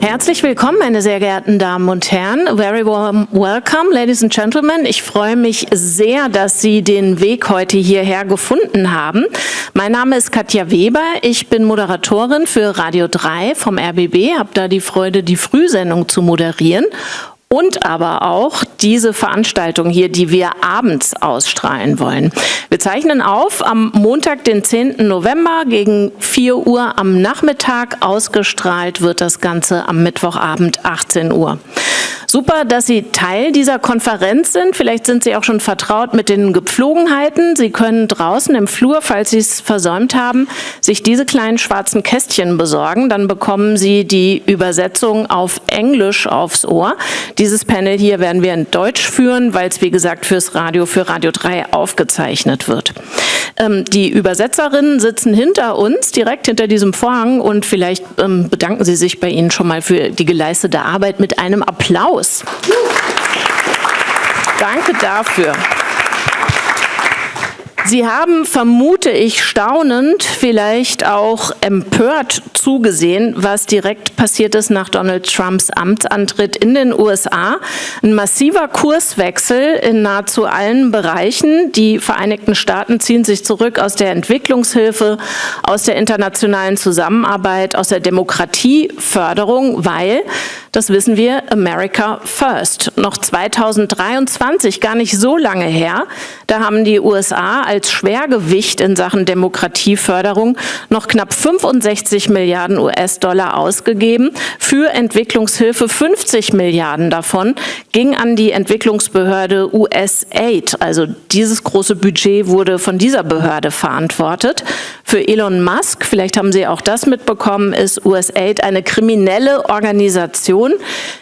Herzlich willkommen, meine sehr geehrten Damen und Herren. Very warm welcome, ladies and gentlemen. Ich freue mich sehr, dass Sie den Weg heute hierher gefunden haben. Mein Name ist Katja Weber. Ich bin Moderatorin für Radio 3 vom RBB, habe da die Freude, die Frühsendung zu moderieren. Und aber auch diese Veranstaltung hier, die wir abends ausstrahlen wollen. Wir zeichnen auf am Montag, den 10. November gegen 4 Uhr am Nachmittag. Ausgestrahlt wird das Ganze am Mittwochabend 18 Uhr. Super, dass Sie Teil dieser Konferenz sind. Vielleicht sind Sie auch schon vertraut mit den Gepflogenheiten. Sie können draußen im Flur, falls Sie es versäumt haben, sich diese kleinen schwarzen Kästchen besorgen. Dann bekommen Sie die Übersetzung auf Englisch aufs Ohr. Dieses Panel hier werden wir in Deutsch führen, weil es, wie gesagt, für Radio 3 aufgezeichnet wird. Die Übersetzerinnen sitzen hinter uns, direkt hinter diesem Vorhang, und vielleicht bedanken Sie sich bei Ihnen schon mal für die geleistete Arbeit mit einem Applaus. Danke dafür. Sie haben, vermute ich, staunend, vielleicht auch empört zugesehen, was direkt passiert ist nach Donald Trumps Amtsantritt in den USA. Ein massiver Kurswechsel in nahezu allen Bereichen. Die Vereinigten Staaten ziehen sich zurück aus der Entwicklungshilfe, aus der internationalen Zusammenarbeit, aus der Demokratieförderung, weil, das wissen wir, America First. Noch 2023, gar nicht so lange her, da haben die USA als Schwergewicht in Sachen Demokratieförderung noch knapp 65 Milliarden US-Dollar ausgegeben. Für Entwicklungshilfe 50 Milliarden davon ging an die Entwicklungsbehörde USAID. Also dieses große Budget wurde von dieser Behörde verantwortet. Für Elon Musk, vielleicht haben Sie auch das mitbekommen, ist USAID eine kriminelle Organisation.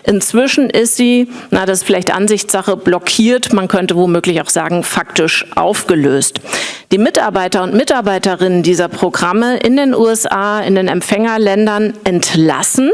Inzwischen ist sie, das ist vielleicht Ansichtssache, blockiert. Man könnte womöglich auch sagen, faktisch aufgelöst. Die Mitarbeiter und Mitarbeiterinnen dieser Programme in den USA, in den Empfängerländern entlassen.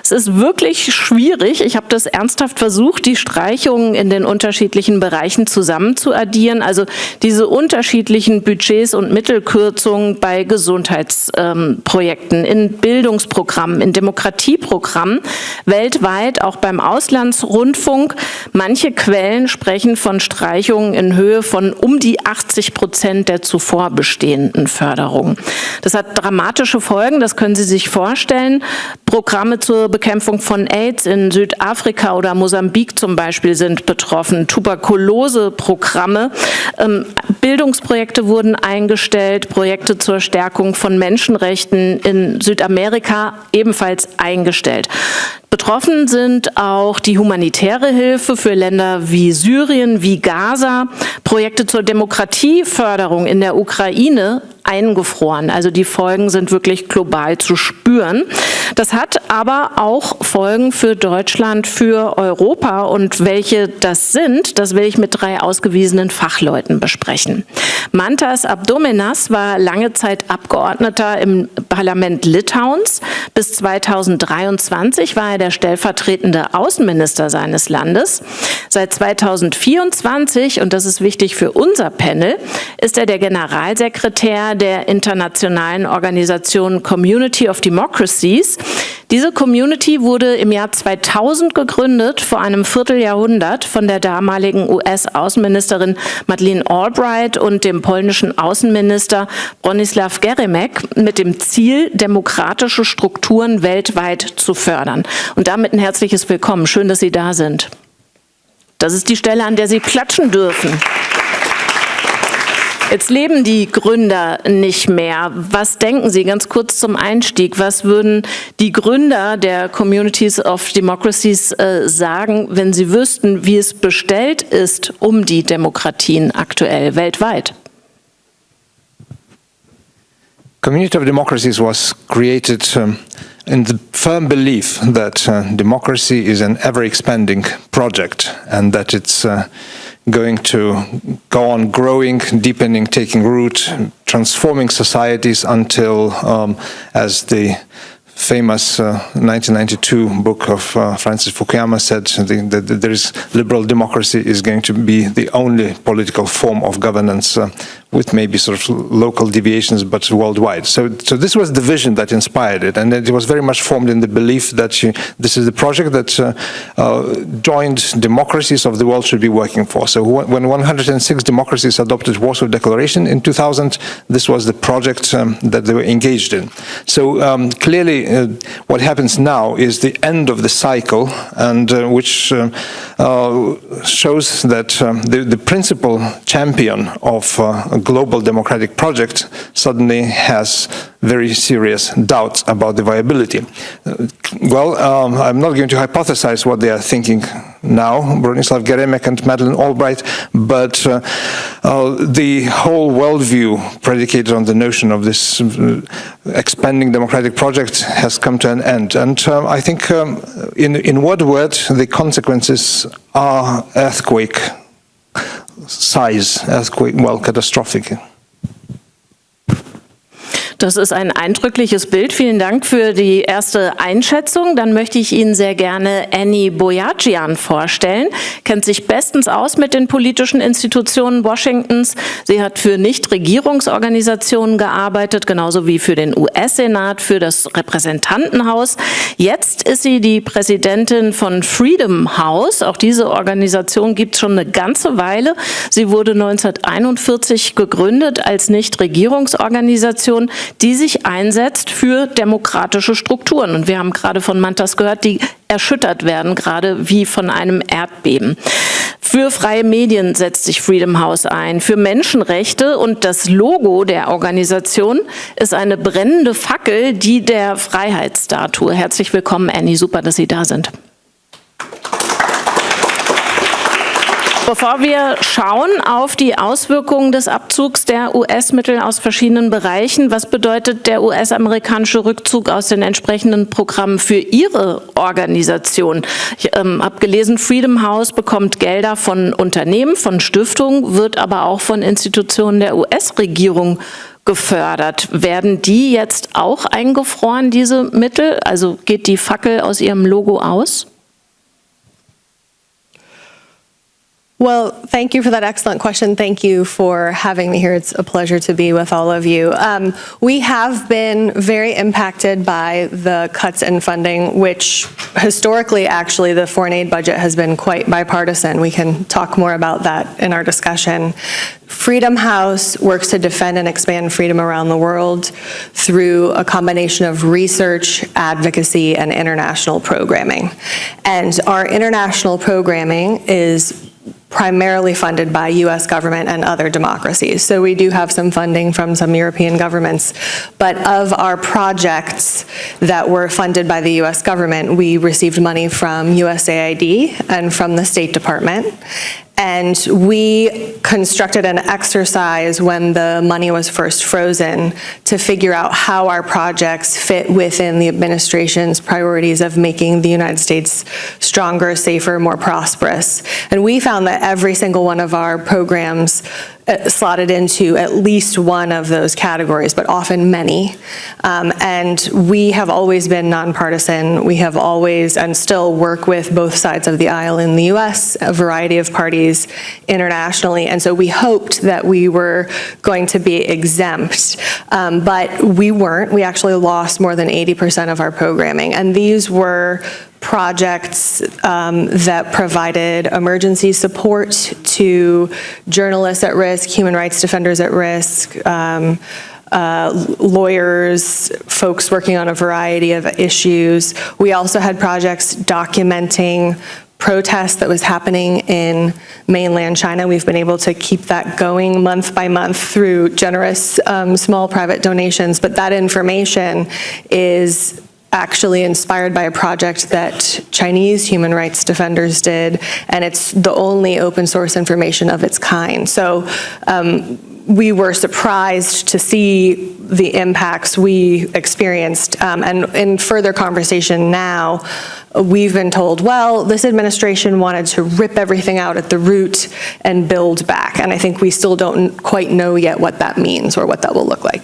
Es ist wirklich schwierig. Ich habe das ernsthaft versucht, die Streichungen in den unterschiedlichen Bereichen zusammen zu addieren. Also diese unterschiedlichen Budgets und Mittelkürzungen bei Gesundheitsprojekten, in Bildungsprogrammen, in Demokratieprogrammen, weltweit, auch beim Auslandsrundfunk. Manche Quellen sprechen von Streichungen in Höhe von um die 80% der zuvor bestehenden Förderung. Das hat dramatische Folgen, das können Sie sich vorstellen. Programme zur Bekämpfung von AIDS in Südafrika oder Mosambik zum Beispiel sind betroffen. Tuberkuloseprogramme, Bildungsprojekte wurden eingestellt, Projekte zur Stärkung von Menschenrechten in Südamerika ebenfalls eingestellt. Betroffen sind auch die humanitäre Hilfe für Länder wie Syrien, wie Gaza, Projekte zur Demokratieförderung in der Ukraine eingefroren. Also die Folgen sind wirklich global zu spüren. Das hat aber auch Folgen für Deutschland, für Europa, und welche das sind, das will ich mit 3 ausgewiesenen Fachleuten besprechen. Mantas Abdominas war lange Zeit Abgeordneter im Parlament Litauens. Bis 2023 war er der stellvertretende Außenminister seines Landes. Seit 2024, und das ist wichtig für unser Panel, ist er der Generalsekretär der internationalen Organisation Community of Democracies. Diese Community wurde im Jahr 2000 gegründet, vor einem Vierteljahrhundert, von der damaligen US-Außenministerin Madeleine Albright und dem polnischen Außenminister Bronisław Geremek, mit dem Ziel, demokratische Strukturen weltweit zu fördern. Und damit ein herzliches Willkommen. Schön, dass Sie da sind. Das ist die Stelle, an der Sie klatschen dürfen. Jetzt leben die Gründer nicht mehr. Was denken Sie, ganz kurz zum Einstieg, was würden die Gründer der Communities of Democracies sagen, wenn sie wüssten, wie es bestellt ist um die Demokratien aktuell weltweit? Community of Democracies was created in the firm belief that democracy is an ever-expanding project and that it's going to go on growing, deepening, taking root, transforming societies until, as the famous 1992 book of Francis Fukuyama said that there is liberal democracy is going to be the only political form of governance with maybe sort of local deviations, but worldwide. So this was the vision that inspired it, and it was very much formed in the belief that this is the project that joined democracies of the world should be working for. So when 106 democracies adopted Warsaw Declaration in 2000, this was the project that they were engaged in. So clearly what happens now is the end of the cycle, and which shows that the principal champion of a global democratic project suddenly has very serious doubts about the viability. I'm not going to hypothesize what they are thinking now, Bronislaw Geremek and Madeleine Albright, but the whole worldview predicated on the notion of this expanding democratic project has come to an end. And I think, in what word, the consequences are earthquake size, catastrophic. Das ist ein eindrückliches Bild. Vielen Dank für die erste Einschätzung. Dann möchte ich Ihnen sehr gerne Annie Boyajian vorstellen. Kennt sich bestens aus mit den politischen Institutionen Washingtons. Sie hat für Nichtregierungsorganisationen gearbeitet, genauso wie für den US-Senat, für das Repräsentantenhaus. Jetzt ist sie die Präsidentin von Freedom House. Auch diese Organisation gibt es schon eine ganze Weile. Sie wurde 1941 gegründet als Nichtregierungsorganisation, die sich einsetzt für demokratische Strukturen. Und wir haben gerade von Mantas gehört, die erschüttert werden, gerade wie von einem Erdbeben. Für freie Medien setzt sich Freedom House ein, für Menschenrechte, und das Logo der Organisation ist eine brennende Fackel, die der Freiheitsstatue. Herzlich willkommen, Annie, super, dass Sie da sind. Bevor wir schauen auf die Auswirkungen des Abzugs der US-Mittel aus verschiedenen Bereichen, was bedeutet der US-amerikanische Rückzug aus den entsprechenden Programmen für Ihre Organisation? Ich habe gelesen, Freedom House bekommt Gelder von Unternehmen, von Stiftungen, wird aber auch von Institutionen der US-Regierung gefördert. Werden die jetzt auch eingefroren, diese Mittel? Also geht die Fackel aus Ihrem Logo aus? Well, thank you for that excellent question. Thank you for having me here. It's a pleasure to be with all of you. We have been very impacted by the cuts in funding, which historically, actually, the foreign aid budget has been quite bipartisan. We can talk more about that in our discussion. Freedom House works to defend and expand freedom around the world through a combination of research, advocacy, and international programming. And our international programming is primarily funded by US government and other democracies. So we do have some funding from some European governments, but of our projects that were funded by the US government, we received money from USAID and from the State Department. And we constructed an exercise when the money was first frozen to figure out how our projects fit within the administration's priorities of making the United States stronger, safer, more prosperous. And we found that every single one of our programs slotted into at least one of those categories, but often many. And we have always been nonpartisan. We have always and still work with both sides of the aisle in the US, a variety of parties internationally. And so we hoped that we were going to be exempt, but we weren't. We actually lost more than 80% of our programming. And these were projects that provided emergency support to journalists at risk, human rights defenders at risk, lawyers, folks working on a variety of issues. We also had projects documenting protests that was happening in mainland China. We've been able to keep that going month by month through generous small private donations, but that information is actually inspired by a project that Chinese human rights defenders did, and it's the only open source information of its kind. So we were surprised to see the impacts we experienced, and in further conversation now, we've been told, well, this administration wanted to rip everything out at the root and build back, and I think we still don't quite know yet what that means or what that will look like.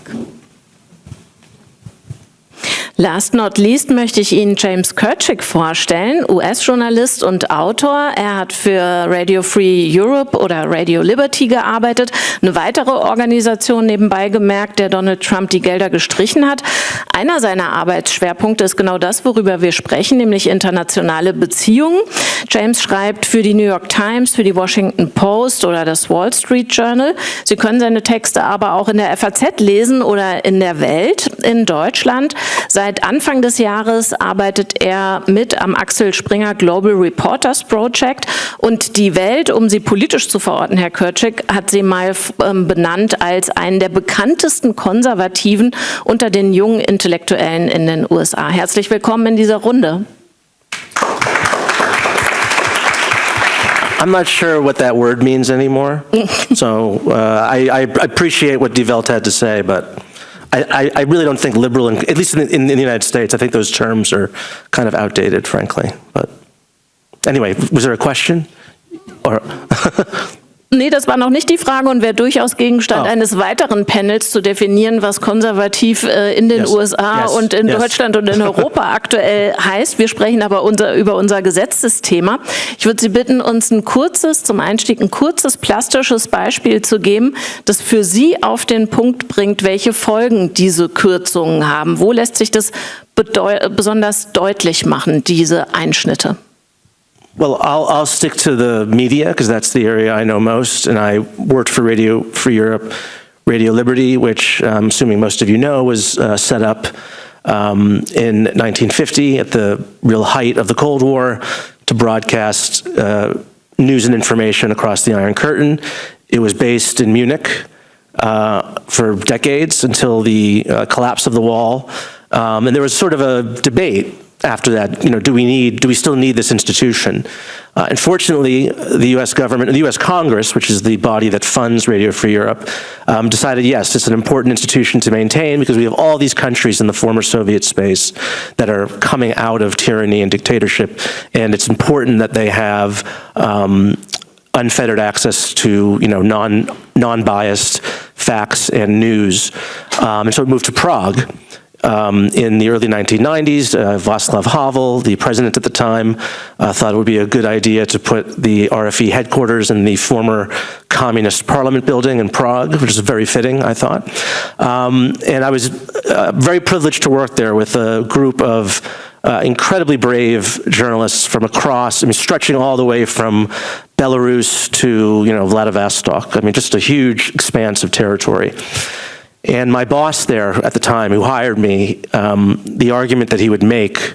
Last not least möchte ich Ihnen James Kirchick vorstellen, US-Journalist und Autor. Er hat für Radio Free Europe oder Radio Liberty gearbeitet, eine weitere Organisation nebenbei gemerkt, der Donald Trump die Gelder gestrichen hat. Einer seiner Arbeitsschwerpunkte ist genau das, worüber wir sprechen, nämlich internationale Beziehungen. James schreibt für die New York Times, für die Washington Post oder das Wall Street Journal. Sie können seine Texte aber auch in der FAZ lesen oder in der Welt in Deutschland. Seit Anfang des Jahres arbeitet er mit am Axel Springer Global Reporters Project und die Welt, um sie politisch zu verorten, Herr Kirchick, hat sie mal benannt als einen der bekanntesten Konservativen unter den jungen Intellektuellen in den USA. Herzlich willkommen in dieser Runde. I'm not sure what that word means anymore. So I appreciate what Die Welt had to say, but I really don't think liberal, at least in the United States, I think those terms are kind of outdated, frankly. But anyway, was there a question? Or Nee, das war noch nicht die Frage und wäre durchaus Gegenstand eines weiteren Panels zu definieren, was konservativ in den USA und in Deutschland und in Europa aktuell heißt. Wir sprechen aber über unser Gesetzesthema. Ich würde Sie bitten, uns zum Einstieg ein kurzes plastisches Beispiel zu geben, das für Sie auf den Punkt bringt, welche Folgen diese Kürzungen haben. Wo lässt sich das besonders deutlich machen, diese Einschnitte? Well, I'll stick to the media because that's the area I know most, and I worked for Radio Free Europe, Radio Liberty, which I'm assuming most of you know was set up in 1950 at the real height of the Cold War to broadcast news and information across the Iron Curtain. It was based in Munich for decades until the collapse of the wall, and there was sort of a debate after that, do we still need this institution? Unfortunately, the U.S. government, and the U.S. Congress, which is the body that funds Radio Free Europe, decided, yes, it's an important institution to maintain because we have all these countries in the former Soviet space that are coming out of tyranny and dictatorship, and it's important that they have unfettered access to, non-biased facts and news. And so it moved to Prague. In the early 1990s, Václav Havel, the president at the time, thought it would be a good idea to put the RFE headquarters in the former communist parliament building in Prague, which is very fitting, I thought. And I was very privileged to work there with a group of incredibly brave journalists from across, stretching all the way from Belarus to, Vladivostok. Just a huge expanse of territory. And my boss there at the time, who hired me, the argument that he would make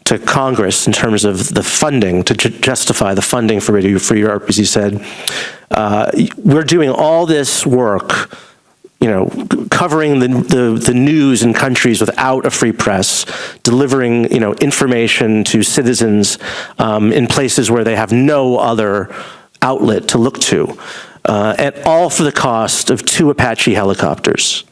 to Congress in terms of the funding, to justify the funding for Radio Free Europe, is he said, we're doing all this work, covering the news in countries without a free press, delivering, information to citizens in places where they have no other outlet to look to. And all for the cost of 2 Apache helicopters,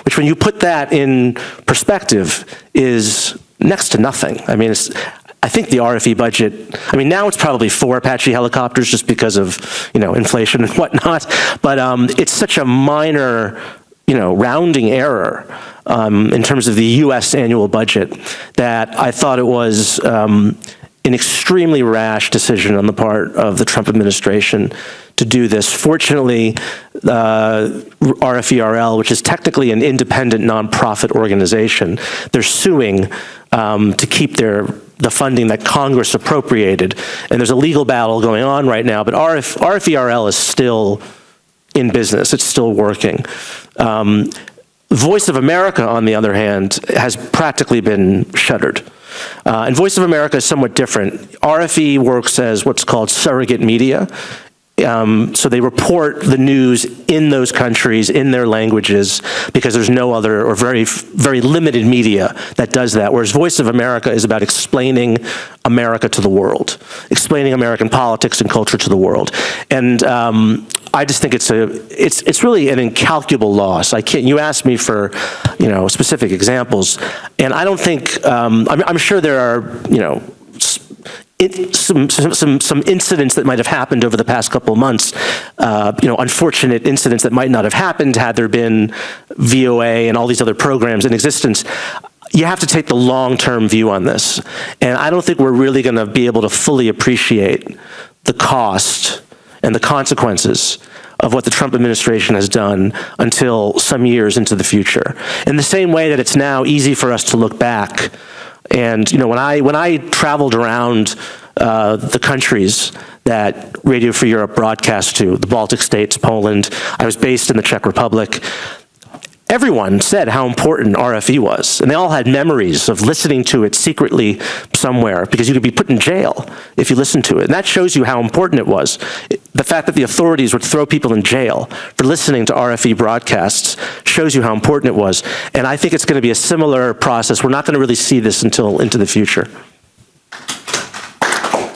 which when you put that in perspective is next to nothing. I think the RFE budget, now it's probably 4 Apache helicopters just because of, inflation and whatnot, but it's such a minor, rounding error in terms of the US annual budget that I thought it was an extremely rash decision on the part of the Trump administration to do this. Fortunately, RFERL, which is technically an independent nonprofit organization, they're suing to keep the funding that Congress appropriated. And there's a legal battle going on right now, but RFERL is still in business. It's still working. Voice of America, on the other hand, has practically been shuttered. And Voice of America is somewhat different. RFE works as what's called surrogate media. So they report the news in those countries, in their languages, because there's no other or very, very limited media that does that. Whereas Voice of America is about explaining America to the world, explaining American politics and culture to the world. And I just think it's really an incalculable loss. You asked me for, specific examples, and I don't think, I'm sure there are, some incidents that might have happened over the past couple of months, unfortunate incidents that might not have happened had there been VOA and all these other programs in existence. you have to take the long-term view on this. And I don't think we're really going to be able to fully appreciate the cost and the consequences of what the Trump administration has done until some years into the future. In the same way that it's now easy for us to look back. And when I traveled around the countries that Radio Free Europe broadcast to, the Baltic states, Poland, I was based in the Czech Republic, everyone said how important RFE was, and they all had memories of listening to it secretly somewhere, because you could be put in jail if you listened to it. And that shows you how important it was. The fact that the authorities would throw people in jail for listening to RFE broadcasts shows you how important it was. And I think it's going to be a similar process. We're not going to really see this until into the future.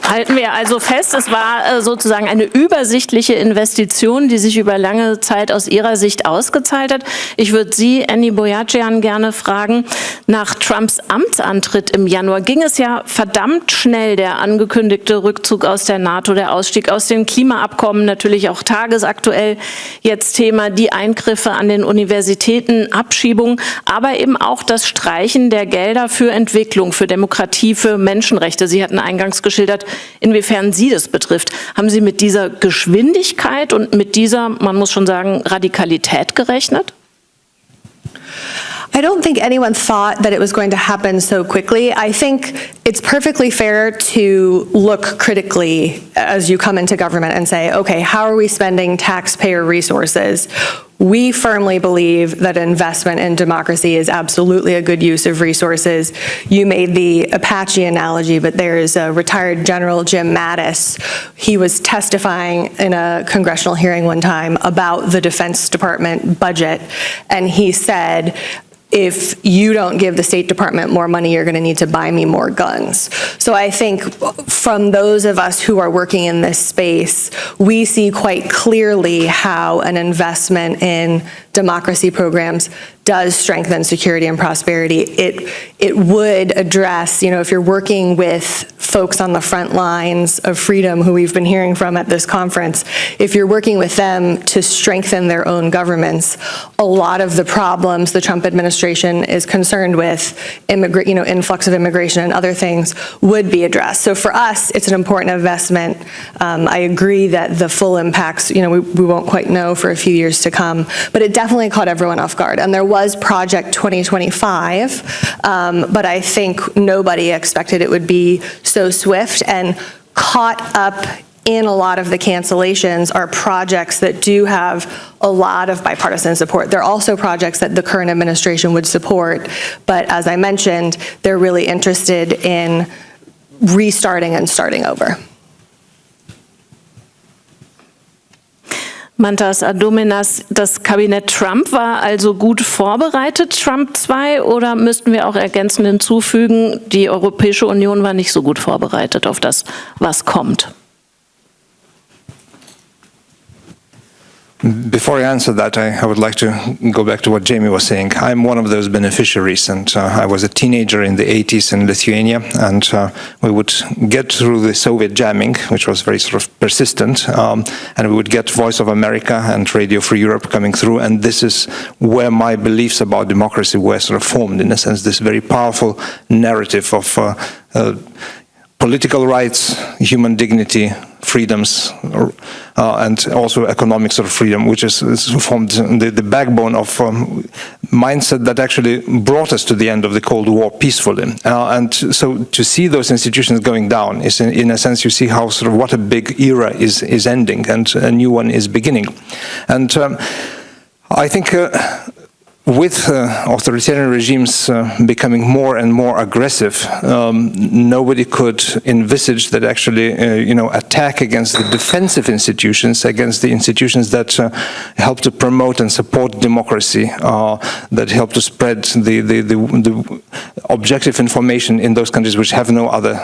Halten wir also fest, es war sozusagen eine übersichtliche Investition, die sich über lange Zeit aus Ihrer Sicht ausgezahlt hat. Ich würde Sie, Annie Boyajian, gerne fragen, nach Trumps Amtsantritt im Januar ging es ja verdammt schnell, der angekündigte Rückzug aus der NATO, der Ausstieg aus dem Klimaabkommen, natürlich auch tagesaktuell jetzt Thema, die Eingriffe an den Universitäten, Abschiebung, aber eben auch das Streichen der Gelder für Entwicklung, für Demokratie, für Menschenrechte. Sie hatten eingangs geschildert, inwiefern Sie das betrifft. Haben Sie mit dieser Geschwindigkeit und mit dieser, man muss schon sagen, Radikalität gerechnet? I don't think anyone thought that it was going to happen so quickly. I think it's perfectly fair to look critically as you come into government and say, okay, how are we spending taxpayer resources? We firmly believe that investment in democracy is absolutely a good use of resources. You made the Apache analogy, but there is a retired General Jim Mattis. He was testifying in a congressional hearing one time about the Defense Department budget, and he said, if you don't give the State Department more money, you're going to need to buy me more guns. So I think from those of us who are working in this space, we see quite clearly how an investment in democracy programs does strengthen security and prosperity. It would address, if you're working with folks on the front lines of freedom who we've been hearing from at this conference, if you're working with them to strengthen their own governments, a lot of the problems the Trump administration is concerned with, influx of immigration and other things, would be addressed. So for us, it's an important investment. I agree that the full impacts, we won't quite know for a few years to come, but it definitely caught everyone off guard. And there was Project 2025, but I think nobody expected it would be so swift, and caught up in a lot of the cancellations are projects that do have a lot of bipartisan support. They're also projects that the current administration would support, but as I mentioned, they're really interested in restarting and starting over. Mantas Adominas, das Kabinett Trump war also gut vorbereitet, Trump 2, oder müssten wir auch ergänzend hinzufügen, die Europäische Union war nicht so gut vorbereitet auf das, was kommt? Before I answer that, I would like to go back to what Jamie was saying. I'm one of those beneficiaries, and I was a teenager in the 80s in Lithuania, and we would get through the Soviet jamming, which was very sort of persistent, and we would get Voice of America and Radio Free Europe coming through, and this is where my beliefs about democracy were sort of formed, in a sense, this very powerful narrative of political rights, human dignity, freedoms, and also economic sort of freedom, which is formed the backbone of mindset that actually brought us to the end of the Cold War peacefully. And so to see those institutions going down is, in a sense, you see how sort of what a big era is ending and a new one is beginning. And I think with authoritarian regimes becoming more and more aggressive, nobody could envisage that actually, attack against the defensive institutions, against the institutions that help to promote and support democracy, that help to spread the objective information in those countries which have no other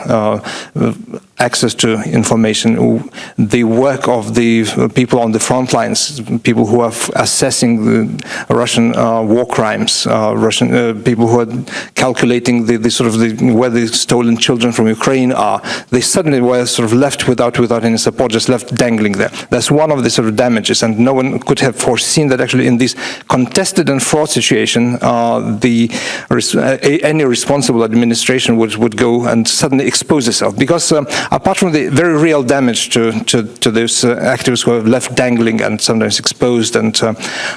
access to information, the work of the people on the front lines, people who are assessing the Russian war crimes, people who are calculating where the stolen children from Ukraine are, they suddenly were sort of left without any support, just left dangling there. That's one of the sort of damages, and no one could have foreseen that actually in this contested and fraught situation, any responsible administration would go and suddenly expose itself. Because apart from the very real damage to those activists who are left dangling and sometimes exposed and so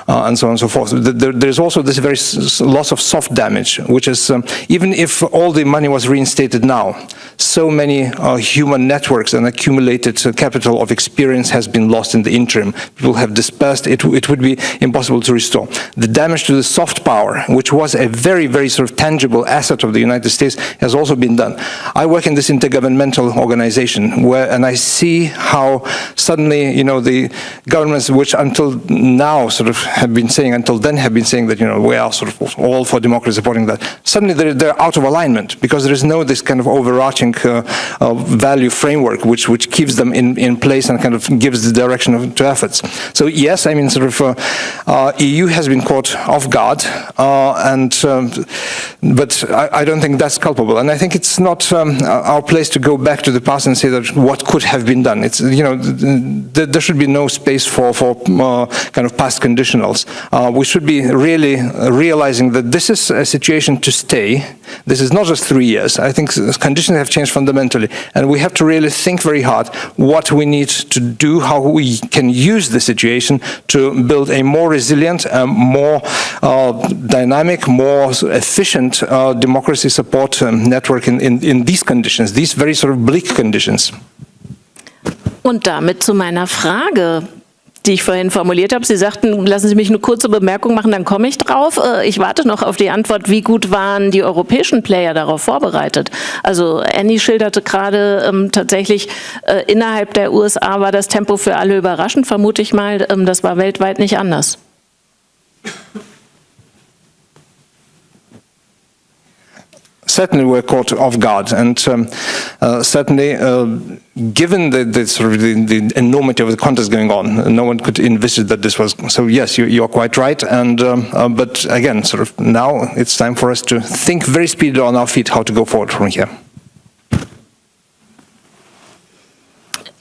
on and so forth, there's also this very loss of soft damage, which is even if all the money was reinstated now, so many human networks and accumulated capital of experience has been lost in the interim. People have dispersed. It would be impossible to restore. The damage to the soft power, which was a very, very sort of tangible asset of the United States, has also been done. I work in this intergovernmental organization and I see how suddenly, the governments, which until now sort of have been saying, that, we are sort of all for democracy, supporting that, suddenly they're out of alignment because there is no this kind of overarching value framework which keeps them in place and kind of gives the direction to efforts. So yes, I mean, sort of EU has been caught off guard, but I don't think that's culpable, and I think it's not our place to go back to the past and say that what could have been done. It's there should be no space for kind of past conditionals. We should be really realizing that this is a situation to stay. This is not just 3 years. I think conditions have changed fundamentally, and we have to really think very hard what we need to do, how we can use the situation to build a more resilient, more dynamic, more efficient democracy support network in these conditions, these very sort of bleak conditions. Und damit zu meiner Frage, die ich vorhin formuliert habe. Sie sagten, lassen Sie mich eine kurze Bemerkung machen, dann komme ich drauf. Ich warte noch auf die Antwort, wie gut waren die europäischen Player darauf vorbereitet? Also Annie schilderte gerade tatsächlich, innerhalb der USA war das Tempo für alle überraschend, vermute ich mal. Das war weltweit nicht anders. Certainly we're caught off guard, and certainly given the enormity of the contest going on, no one could envisage that this was, so yes, you're quite right, and but again, sort of now it's time for us to think very speedily on our feet how to go forward from here.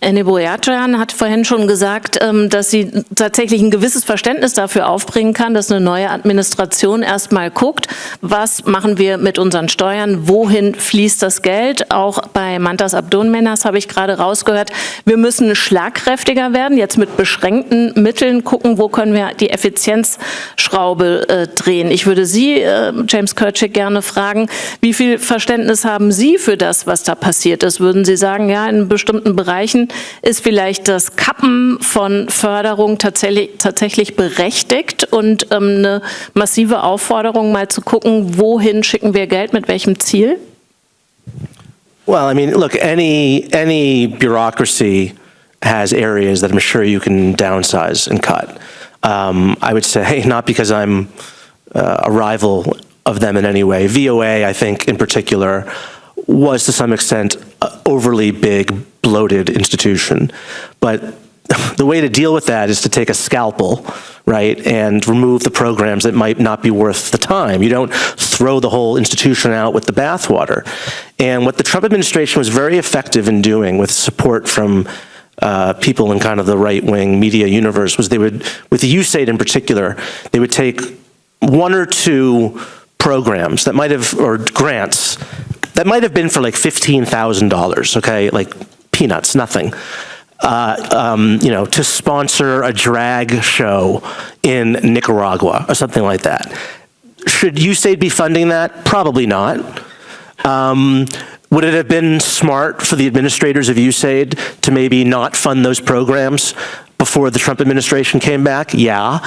Anne Boyajian hat vorhin schon gesagt, dass sie tatsächlich ein gewisses Verständnis dafür aufbringen kann, dass eine neue Administration erstmal guckt, was machen wir mit unseren Steuern, wohin fließt das Geld. Auch bei Mantas Abdonmenas habe ich gerade rausgehört, wir müssen schlagkräftiger werden, jetzt mit beschränkten Mitteln gucken, wo können wir die Effizienzschraube drehen. Ich würde Sie, James Kirchick, gerne fragen, wie viel Verständnis haben Sie für das, was da passiert ist? Würden Sie sagen, ja, in bestimmten Bereichen ist vielleicht das Kappen von Förderung tatsächlich berechtigt und eine massive Aufforderung, mal zu gucken, wohin schicken wir Geld, mit welchem Ziel? Well, I mean, look, any bureaucracy has areas that I'm sure you can downsize and cut. I would say, not because I'm a rival of them in any way. VOA, I think, in particular, was to some extent overly big, bloated institution. But the way to deal with that is to take a scalpel, right, and remove the programs that might not be worth the time. You don't throw the whole institution out with the bathwater. And what the Trump administration was very effective in doing, with support from people in kind of the right-wing media universe, was they would, with the USAID in particular, they would take one or two programs that might have, or grants, that might have been for like $15,000, okay, like peanuts, nothing. To sponsor a drag show in Nicaragua or something like that. Should USAID be funding that? Probably not. Would it have been smart for the administrators of USAID to maybe not fund those programs before the Trump administration came back? Yeah.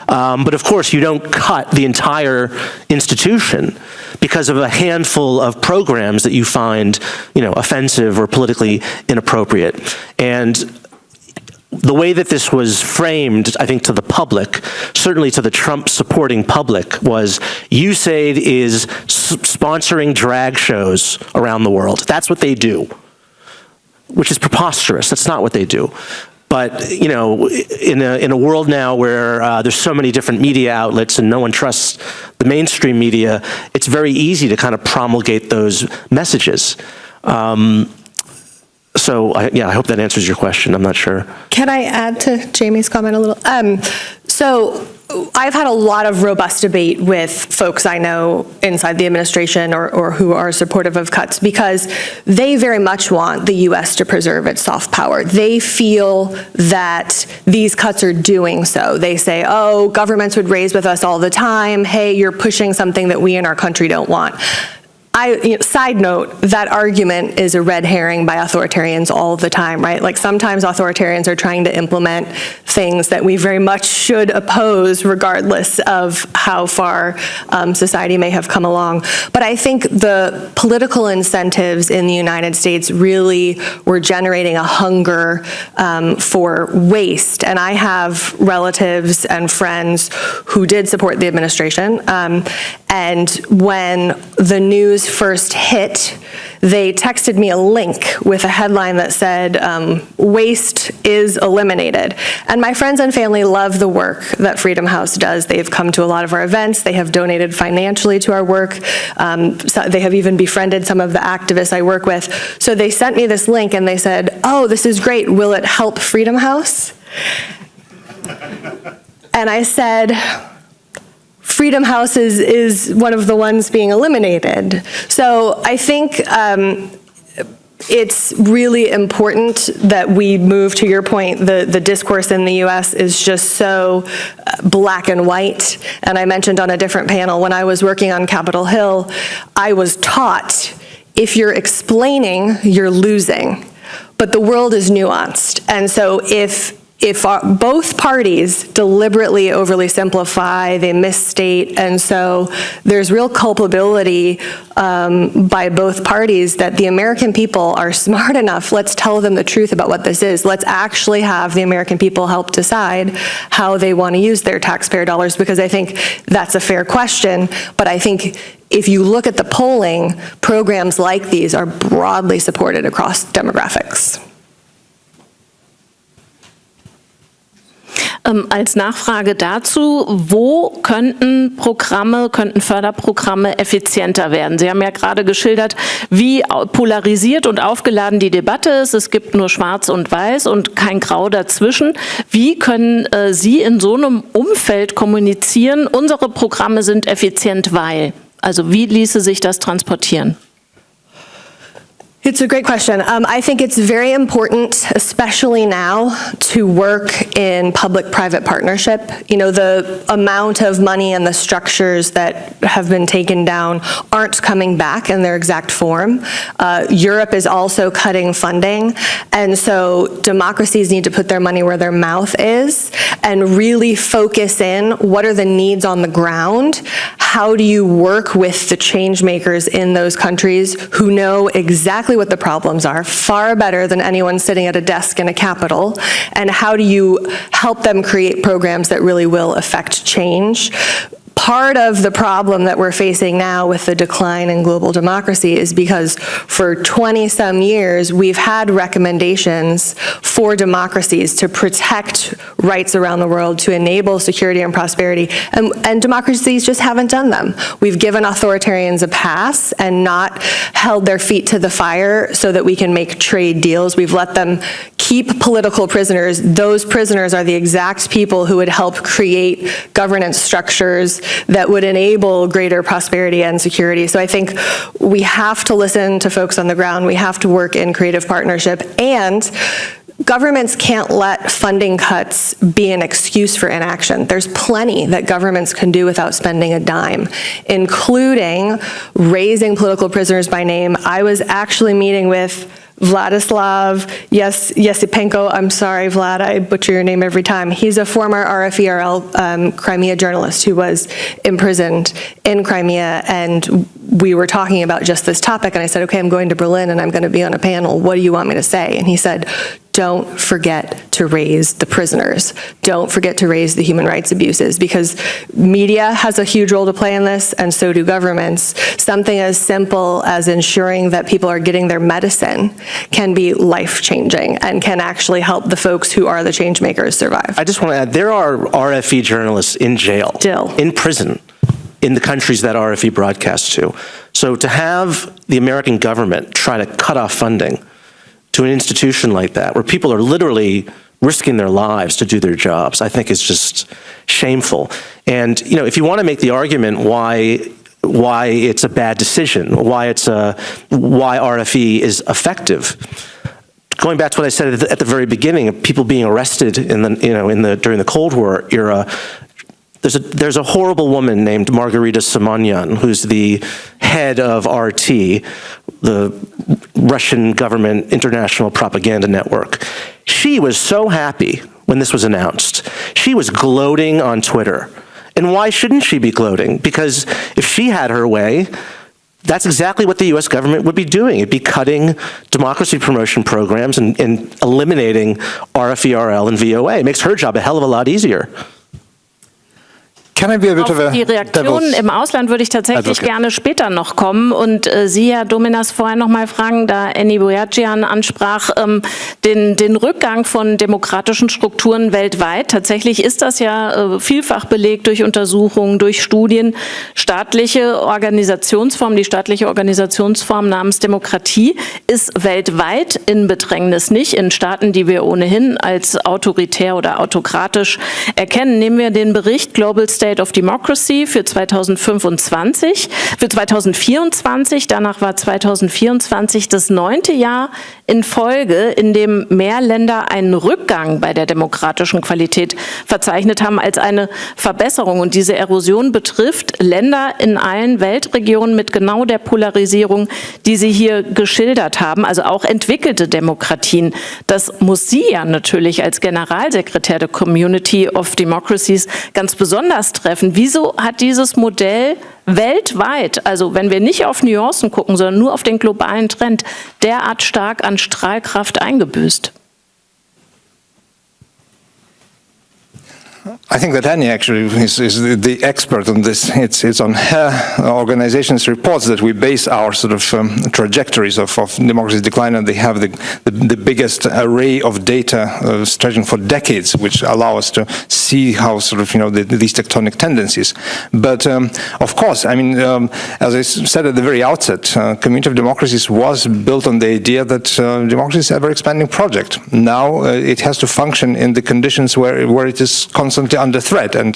But of course, you don't cut the entire institution because of a handful of programs that you find, offensive or politically inappropriate. And the way that this was framed, I think, to the public, certainly to the Trump-supporting public, was USAID is sponsoring drag shows around the world. That's what they do. which is preposterous. That's not what they do. But, you know, in a world now where there's so many different media outlets and no one trusts the mainstream media, it's very easy to kind of promulgate those messages. So, I hope that answers your question. I'm not sure. Can I add to Jamie's comment a little? So I've had a lot of robust debate with folks I know inside the administration or who are supportive of cuts, because they very much want the U.S. to preserve its soft power. They feel that these cuts are doing so. They say, oh, governments would raise with us all the time. Hey, you're pushing something that we in our country don't want. Side note, that argument is a red herring by authoritarians all the time, right? Like sometimes authoritarians are trying to implement things that we very much should oppose regardless of how far society may have come along. But I think the political incentives in the United States really were generating a hunger for waste. And I have relatives and friends who did support the administration. And when the news first hit, they texted me a link with a headline that said, waste is eliminated. And my friends and family love the work that Freedom House does. They've come to a lot of our events. They have donated financially to our work. So they have even befriended some of the activists I work with. So they sent me this link and they said, oh, this is great. Will it help Freedom House? And I said, Freedom House is one of the ones being eliminated. So I think it's really important that we move, to your point, the discourse in the US is just so black and white. And I mentioned on a different panel, when I was working on Capitol Hill, I was taught, if you're explaining, you're losing. But the world is nuanced. And so if both parties deliberately overly simplify, they misstate, and so there's real culpability by both parties that the American people are smart enough. Let's tell them the truth about what this is. Let's actually have the American people help decide how they want to use their taxpayer dollars, because I think that's a fair question. But I think if you look at the polling, programs like these are broadly supported across demographics. Als Nachfrage dazu, wo könnten Förderprogramme effizienter werden? Sie haben ja gerade geschildert, wie polarisiert und aufgeladen die Debatte ist. Es gibt nur Schwarz und Weiß und kein Grau dazwischen. Wie können Sie in so einem Umfeld kommunizieren? Unsere Programme sind effizient, weil. Also wie ließe sich das transportieren? It's a great question. I think it's very important, especially now, to work in public-private partnership. You know, the amount of money and the structures that have been taken down aren't coming back in their exact form. Europe is also cutting funding, and so democracies need to put their money where their mouth is and really focus in what are the needs on the ground. How do you work with the change makers in those countries who know exactly what the problems are, far better than anyone sitting at a desk in a capital, and how do you help them create programs that really will affect change? Part of the problem that we're facing now with the decline in global democracy is because for 20-some years, we've had recommendations for democracies to protect rights around the world, to enable security and prosperity, and democracies just haven't done them. We've given authoritarians a pass and not held their feet to the fire so that we can make trade deals. We've let them keep political prisoners. Those prisoners are the exact people who would help create governance structures that would enable greater prosperity and security. So I think we have to listen to folks on the ground. We have to work in creative partnership, and governments can't let funding cuts be an excuse for inaction. There's plenty that governments can do without spending a dime, including raising political prisoners by name. I was actually meeting with Vladislav Yesipenko. I'm sorry, Vlad, I butcher your name every time. He's a former RFERL Crimea journalist who was imprisoned in Crimea, and we were talking about just this topic, and I said, okay, I'm going to Berlin and I'm going to be on a panel. What do you want me to say? And he said, don't forget to raise the prisoners. Don't forget to raise the human rights abuses, because media has a huge role to play in this, and so do governments. Something as simple as ensuring that people are getting their medicine can be life-changing and can actually help the folks who are the change makers survive. I just want to add, there are RFE journalists in jail, in prison, in the countries that RFE broadcasts to. So to have the American government try to cut off funding to an institution like that, where people are literally risking their lives to do their jobs, I think is just shameful. And if you want to make the argument why it's a bad decision, why RFE is effective, going back to what I said at the very beginning of people being arrested during the Cold War era, there's a horrible woman named Margarita Simonyan, who's the head of RT, the Russian government international propaganda network. She was so happy when this was announced. She was gloating on Twitter. And why shouldn't she be gloating? Because if she had her way, that's exactly what the US government would be doing. It'd be cutting democracy promotion programs and eliminating RFERL and VOA. It makes her job a hell of a lot easier. Auf die Reaktionen im Ausland würde ich tatsächlich gerne später noch kommen und Sie, Herr Dominas, vorher noch mal fragen, da Annie Boyajian ansprach, den Rückgang von demokratischen Strukturen weltweit. Tatsächlich ist das ja vielfach belegt durch Untersuchungen, durch Studien. Die staatliche Organisationsform namens Demokratie ist weltweit in Bedrängnis, nicht in Staaten, die wir ohnehin als autoritär oder autokratisch erkennen. Nehmen wir den Bericht Global State of Democracy für 2024. Danach war 2024 das 9. Jahr in Folge, in dem mehr Länder einen Rückgang bei der demokratischen Qualität verzeichnet haben als eine Verbesserung. Und diese Erosion betrifft Länder in allen Weltregionen mit genau der Polarisierung, die Sie hier geschildert haben, also auch entwickelte Demokratien. Das muss Sie ja natürlich als Generalsekretär der Community of Democracies ganz besonders treffen. Wieso hat dieses Modell weltweit, also wenn wir nicht auf Nuancen gucken, sondern nur auf den globalen Trend, derart stark an Strahlkraft eingebüßt? I think that Annie actually is the expert on this. It's on her organization's reports that we base our sort of trajectories of democracy's decline, and they have the biggest array of data stretching for decades, which allow us to see how sort of these tectonic tendencies. But of course, I mean, as I said at the very outset, Community of Democracies was built on the idea that democracy is an ever-expanding project. Now it has to function in the conditions where it is constantly under threat, and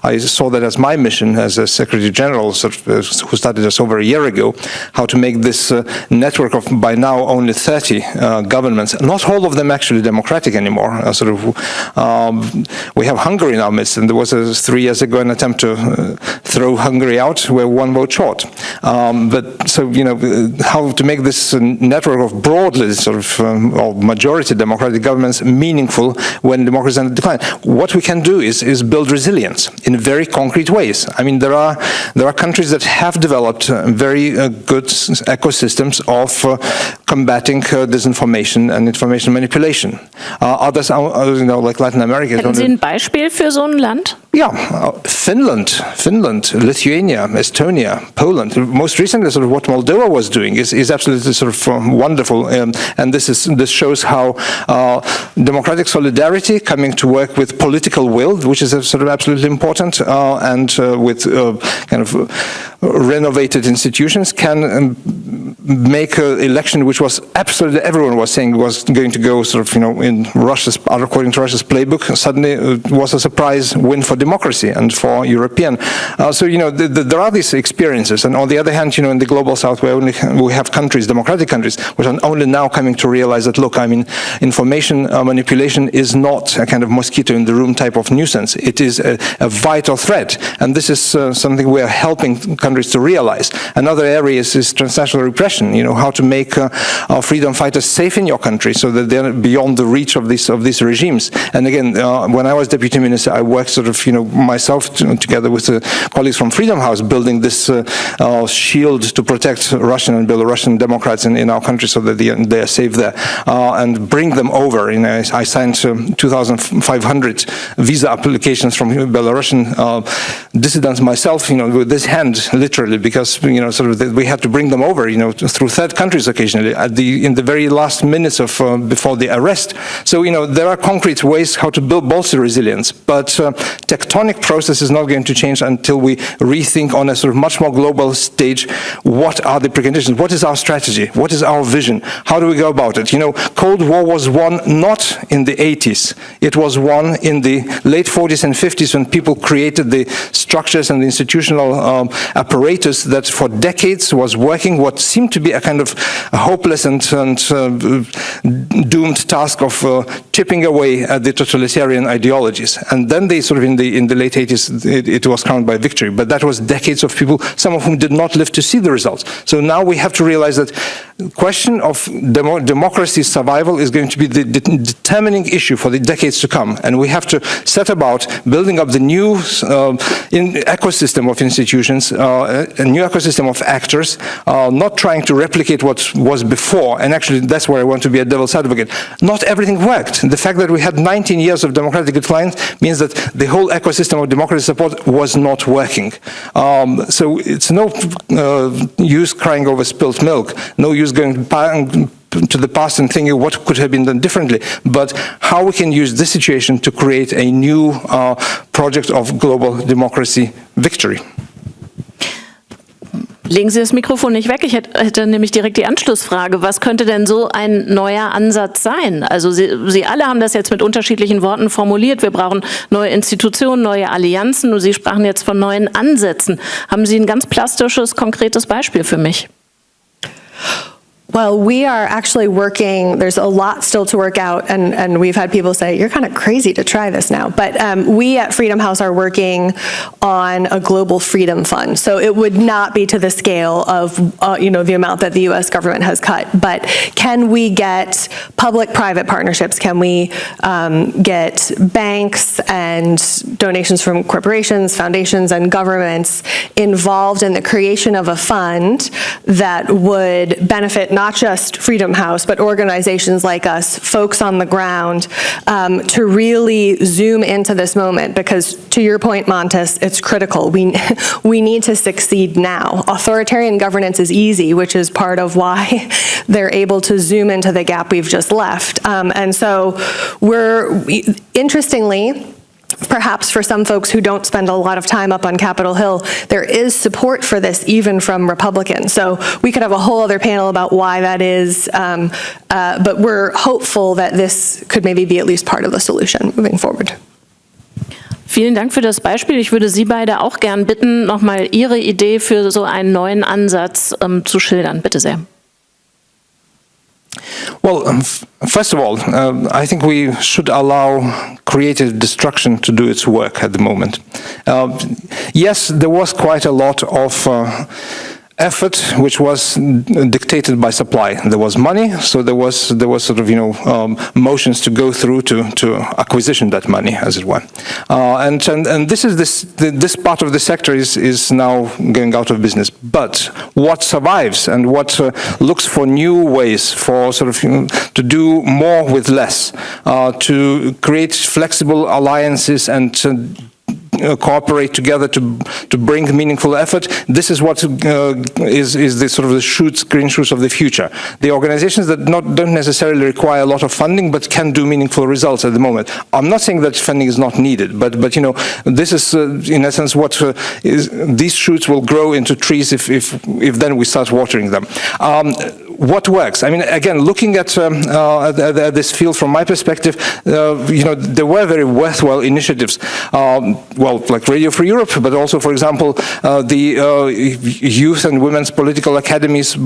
I saw that as my mission as a Secretary General, who started just over a year ago, how to make this network of by now only 30 governments, not all of them actually democratic anymore. We have Hungary in our midst, and there was 3 years ago an attempt to throw Hungary out. We're one vote short. But so how to make this network of broadly or majority democratic governments meaningful when democracy is under decline. What we can do is build resilience in very concrete ways. I mean, there are countries that have developed very good ecosystems of combating disinformation and information manipulation. Others, like Latin America. Hätten Sie ein Beispiel für so ein Land? Yeah, Finland, Lithuania, Estonia, Poland. Most recently, sort of what Moldova was doing is absolutely sort of wonderful, and this shows how democratic solidarity coming to work with political will, which is sort of absolutely important, and with kind of renovated institutions can make an election which was absolutely everyone was saying was going to go sort of in according to Russia's playbook. Suddenly it was a surprise win for democracy and for European. So there are these experiences, and on the other hand, in the global south we have countries, democratic countries, which are only now coming to realize that look, I mean, information manipulation is not a kind of mosquito in the room type of nuisance. It is a vital threat, and this is something we are helping countries to realize. Another area is transnational repression, how to make our freedom fighters safe in your country so that they're beyond the reach of these regimes. And again, when I was deputy minister, I worked myself together with colleagues from Freedom House building this shield to protect Russian and Belarusian Democrats in our country so that they are safe there, and bring them over. I signed 2,500 visa applications from Belarusian dissidents myself, with this hand, literally, because we had to bring them over, through third countries occasionally in the very last minutes of before the arrest. So there are concrete ways how to bolster resilience, but tectonic process is not going to change until we rethink on a much more global stage. What are the preconditions? What is our strategy? What is our vision? How do we go about it? Cold War was won not in the 80s. It was won in the late 40s and 50s when people created the structures and the institutional apparatus that for decades was working what seemed to be a kind of hopeless and doomed task of chipping away at the totalitarian ideologies. And then they in the late 80s, it was crowned by victory. But that was decades of people, some of whom did not live to see the results. So now we have to realize that the question of democracy's survival is going to be the determining issue for the decades to come. And we have to set about building up the new ecosystem of institutions, a new ecosystem of actors, not trying to replicate what was before. And actually, that's where I want to be a devil's advocate. Not everything worked. The fact that we had 19 years of democratic decline means that the whole ecosystem of democracy support was not working. So it's no use crying over spilt milk, no use going to the past and thinking what could have been done differently, but how we can use this situation to create a new project of global democracy victory. Legen Sie das Mikrofon nicht weg. Ich hätte nämlich direkt die Anschlussfrage. Was könnte denn so ein neuer Ansatz sein? Also Sie alle haben das jetzt mit unterschiedlichen Worten formuliert. Wir brauchen neue Institutionen, neue Allianzen. Und Sie sprachen jetzt von neuen Ansätzen. Haben Sie ein ganz plastisches, konkretes Beispiel für mich? Well, we are actually working, there's a lot still to work out, and we've had people say, you're kind of crazy to try this now. But we at Freedom House are working on a global freedom fund. So it would not be to the scale of, the amount that the US government has cut. But can we get public-private partnerships? Can we get banks and donations from corporations, foundations, and governments involved in the creation of a fund that would benefit not just Freedom House, but organizations like us, folks on the ground, to really zoom into this moment? Because to your point, Montes, it's critical. We need to succeed now. Authoritarian governance is easy, which is part of why they're able to zoom into the gap we've just left. And so interestingly, perhaps for some folks who don't spend a lot of time up on Capitol Hill, there is support for this even from Republicans. So we could have a whole other panel about why that is, but we're hopeful that this could maybe be at least part of the solution moving forward. Vielen Dank für das Beispiel. Ich würde Sie beide auch gern bitten, nochmal Ihre Idee für so einen neuen Ansatz zu schildern. Bitte sehr. Well, first of all, I think we should allow creative destruction to do its work at the moment. Yes, there was quite a lot of effort which was dictated by supply. There was money, so there was motions to go through to acquisition that money, as it were. And this part of the sector is now going out of business. But what survives and what looks for new ways for to do more with less, to create flexible alliances and cooperate together to bring meaningful effort. This is what is the green shoots of the future. The organizations that don't necessarily require a lot of funding, but can do meaningful results at the moment. I'm not saying that funding is not needed, but this is in essence what these shoots will grow into trees if then we start watering them. What works? I mean, again, looking at this field from my perspective, there were very worthwhile initiatives. Like Radio Free Europe, but also, for example, the youth and women's political academies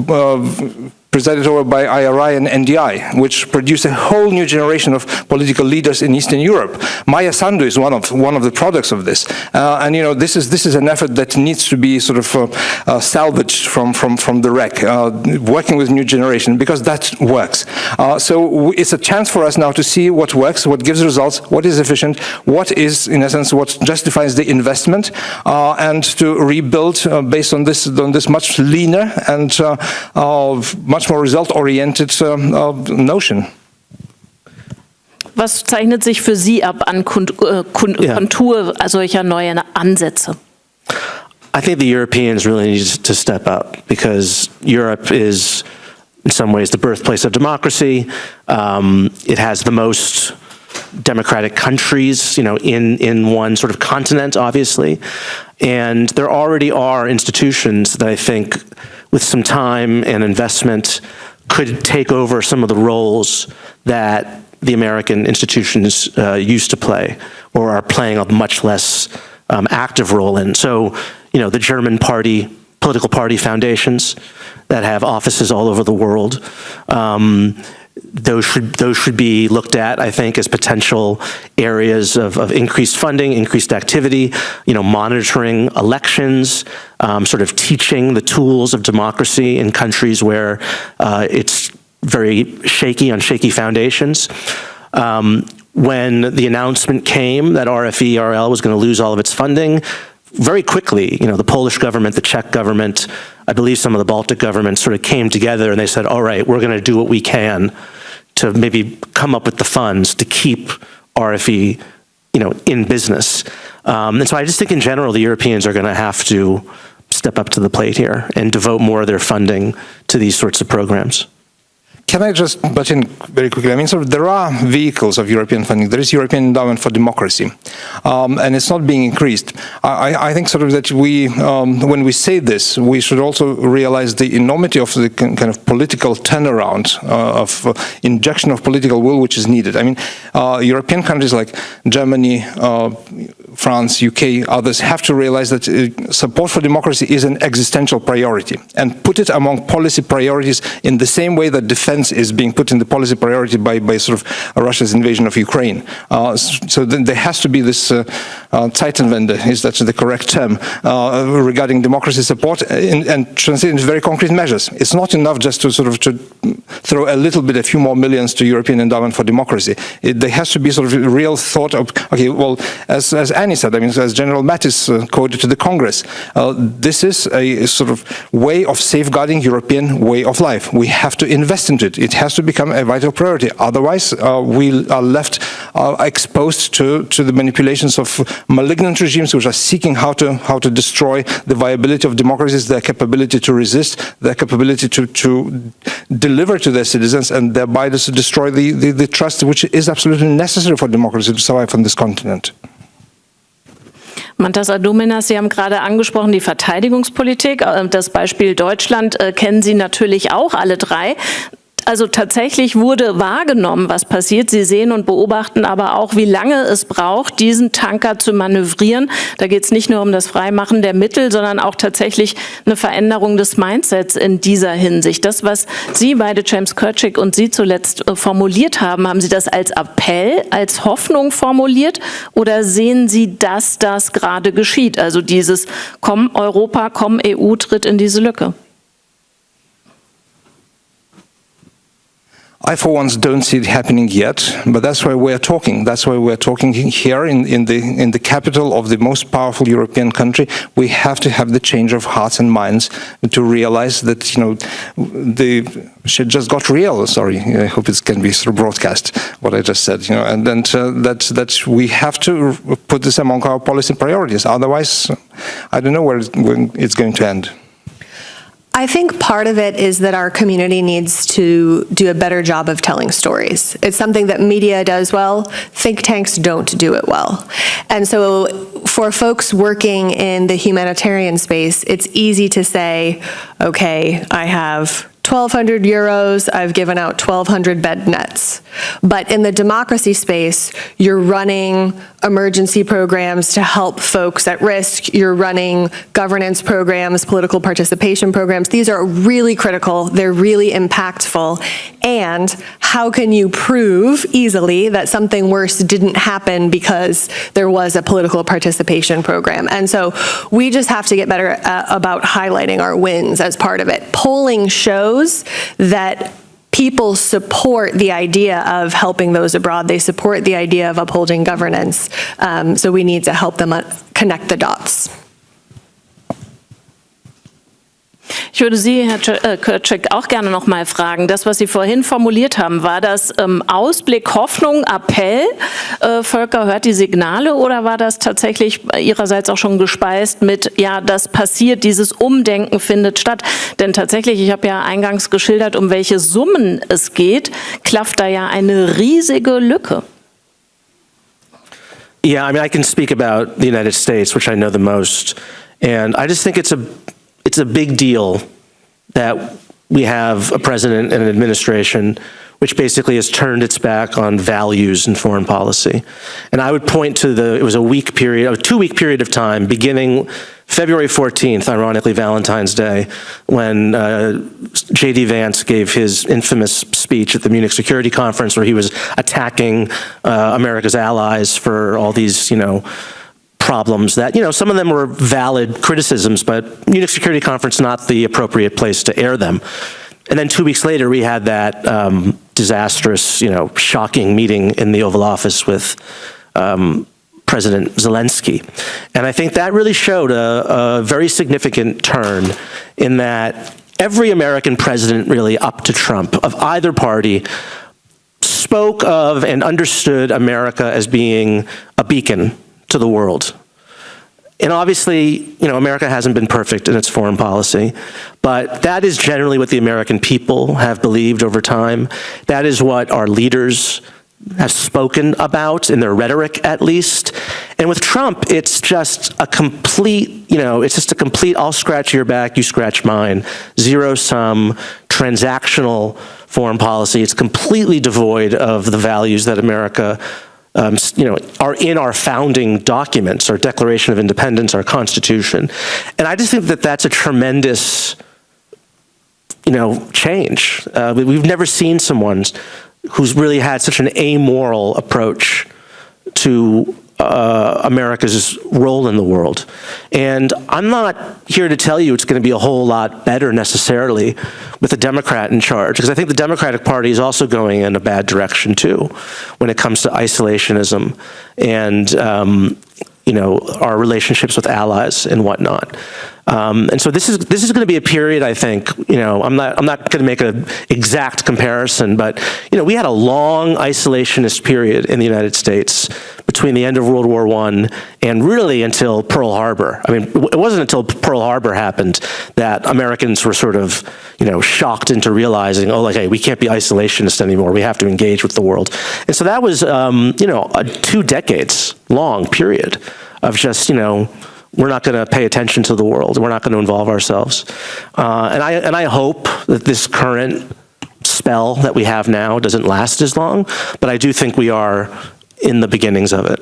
presided over by IRI and NDI, which produced a whole new generation of political leaders in Eastern Europe. Maya Sandu is one of the products of this, and this is an effort that needs to be sort of salvaged from the wreck, working with new generation, because that works. So it's a chance for us now to see what works, what gives results, what is efficient, what is, in essence, what justifies the investment, and to rebuild based on this much leaner and much more result-oriented notion. Was zeichnet sich für Sie ab an Kontur solcher neuen Ansätze? I think the Europeans really need to step up, because Europe is, in some ways, the birthplace of democracy. It has the most democratic countries, in one sort of continent, obviously. And there already are institutions that I think, with some time and investment, could take over some of the roles that the American institutions used to play, or are playing a much less active role in. So, the German political party foundations that have offices all over the world, those should be looked at, I think, as potential areas of increased funding, increased activity, monitoring elections, sort of teaching the tools of democracy in countries where it's very shaky on shaky foundations. When the announcement came that RFE-RL was going to lose all of its funding, very quickly, the Polish government, the Czech government, I believe some of the Baltic governments sort of came together and they said, all right, we're going to do what we can to maybe come up with the funds to keep RFE, in business. And so I just think in general, the Europeans are going to have to step up to the plate here and devote more of their funding to these sorts of programs. Can I just butt in very quickly? I mean, there are vehicles of European funding. There is European Endowment for Democracy, and it's not being increased. I think that we, when we say this, we should also realize the enormity of the kind of political turnaround, of injection of political will which is needed. I mean, European countries like Germany, France, UK, others have to realize that support for democracy is an existential priority, and put it among policy priorities in the same way that defense is being put in the policy priority by sort of Russia's invasion of Ukraine. So then there has to be this Zeitenwende, is that the correct term, regarding democracy support, and translate into very concrete measures. It's not enough just to to throw a few more millions to European Endowment for Democracy. There has to be sort of a real thought of, okay, well, as Annie said, I mean, as General Mattis quoted to the Congress, this is a sort of way of safeguarding European way of life. We have to invest into it. It has to become a vital priority. Otherwise, we are left exposed to the manipulations of malignant regimes which are seeking how to destroy the viability of democracies, their capability to resist, their capability to deliver to their citizens, and thereby to destroy the trust which is absolutely necessary for democracy to survive on this continent. Mantas Adominas, Sie haben gerade angesprochen, die Verteidigungspolitik. Das Beispiel Deutschland kennen Sie natürlich auch, alle drei. Also tatsächlich wurde wahrgenommen, was passiert. Sie sehen und beobachten aber auch, wie lange es braucht, diesen Tanker zu manövrieren. Da geht es nicht nur um das Freimachen der Mittel, sondern auch tatsächlich eine Veränderung des Mindsets in dieser Hinsicht. Das, was Sie beide, James Kirchick und Sie zuletzt formuliert haben, haben Sie das als Appell, als Hoffnung formuliert, oder sehen Sie, dass das gerade geschieht? Also dieses Komm Europa, komm EU, tritt in diese Lücke. I, for once, don't see it happening yet, but that's why we're talking. That's why we're talking here in the capital of the most powerful European country. We have to have the change of hearts and minds to realize that, the shit just got real. Sorry, I hope it can be sort of broadcast what I just said. And then that we have to put this among our policy priorities. Otherwise, I don't know where it's going to end. I think part of it is that our community needs to do a better job of telling stories. It's something that media does well, think tanks don't do it well. And so for folks working in the humanitarian space, it's easy to say, okay, I have 1,200 euros, I've given out 1,200 bed nets. But in the democracy space, you're running emergency programs to help folks at risk. You're running governance programs, political participation programs. These are really critical. They're really impactful. And how can you prove easily that something worse didn't happen because there was a political participation program? And so we just have to get better about highlighting our wins as part of it. Polling shows that people support the idea of helping those abroad. They support the idea of upholding governance. So we need to help them connect the dots. Ich würde Sie, Herr Kürczak, auch gerne noch mal fragen. Das, was Sie vorhin formuliert haben, war das Ausblick, Hoffnung, Appell, Völker hört die Signale, oder war das tatsächlich Ihrerseits auch schon gespeist mit, ja, das passiert, dieses Umdenken findet statt? Denn tatsächlich, ich habe ja eingangs geschildert, um welche Summen es geht, klafft da ja eine riesige Lücke. Yeah, I mean, I can speak about the United States, which I know the most, and I just think it's a big deal that we have a president and an administration which basically has turned its back on values in foreign policy. And I would point to it was a 2-week period of time, beginning February 14th, ironically Valentine's Day, when J.D. Vance gave his infamous speech at the Munich Security Conference where he was attacking America's allies for all these, problems that, some of them were valid criticisms, but Munich Security Conference not the appropriate place to air them. And then 2 weeks later, we had that disastrous, shocking meeting in the Oval Office with President Zelensky. And I think that really showed a very significant turn in that every American president really up to Trump of either party spoke of and understood America as being a beacon to the world. And obviously, America hasn't been perfect in its foreign policy, but that is generally what the American people have believed over time. That is what our leaders have spoken about in their rhetoric, at least. And with Trump, it's just a complete, I'll scratch your back, you scratch mine, zero-sum, transactional foreign policy. It's completely devoid of the values that America are in our founding documents, our Declaration of Independence, our Constitution. And I just think that that's a tremendous, change. We've never seen someone who's really had such an amoral approach to America's role in the world. And I'm not here to tell you it's going to be a whole lot better necessarily with a Democrat in charge, because I think the Democratic Party is also going in a bad direction too when it comes to isolationism and our relationships with allies and whatnot. And so this is going to be a period, I think, I'm not going to make an exact comparison, but, we had a long isolationist period in the United States between the end of World War I and really until Pearl Harbor. I mean, it wasn't until Pearl Harbor happened that Americans were sort of, shocked into realizing, hey, we can't be isolationist anymore. We have to engage with the world. And so that was, a 2 decades long period of just, we're not going to pay attention to the world. We're not going to involve ourselves. And I hope that this current spell that we have now doesn't last as long, but I do think we are in the beginnings of it.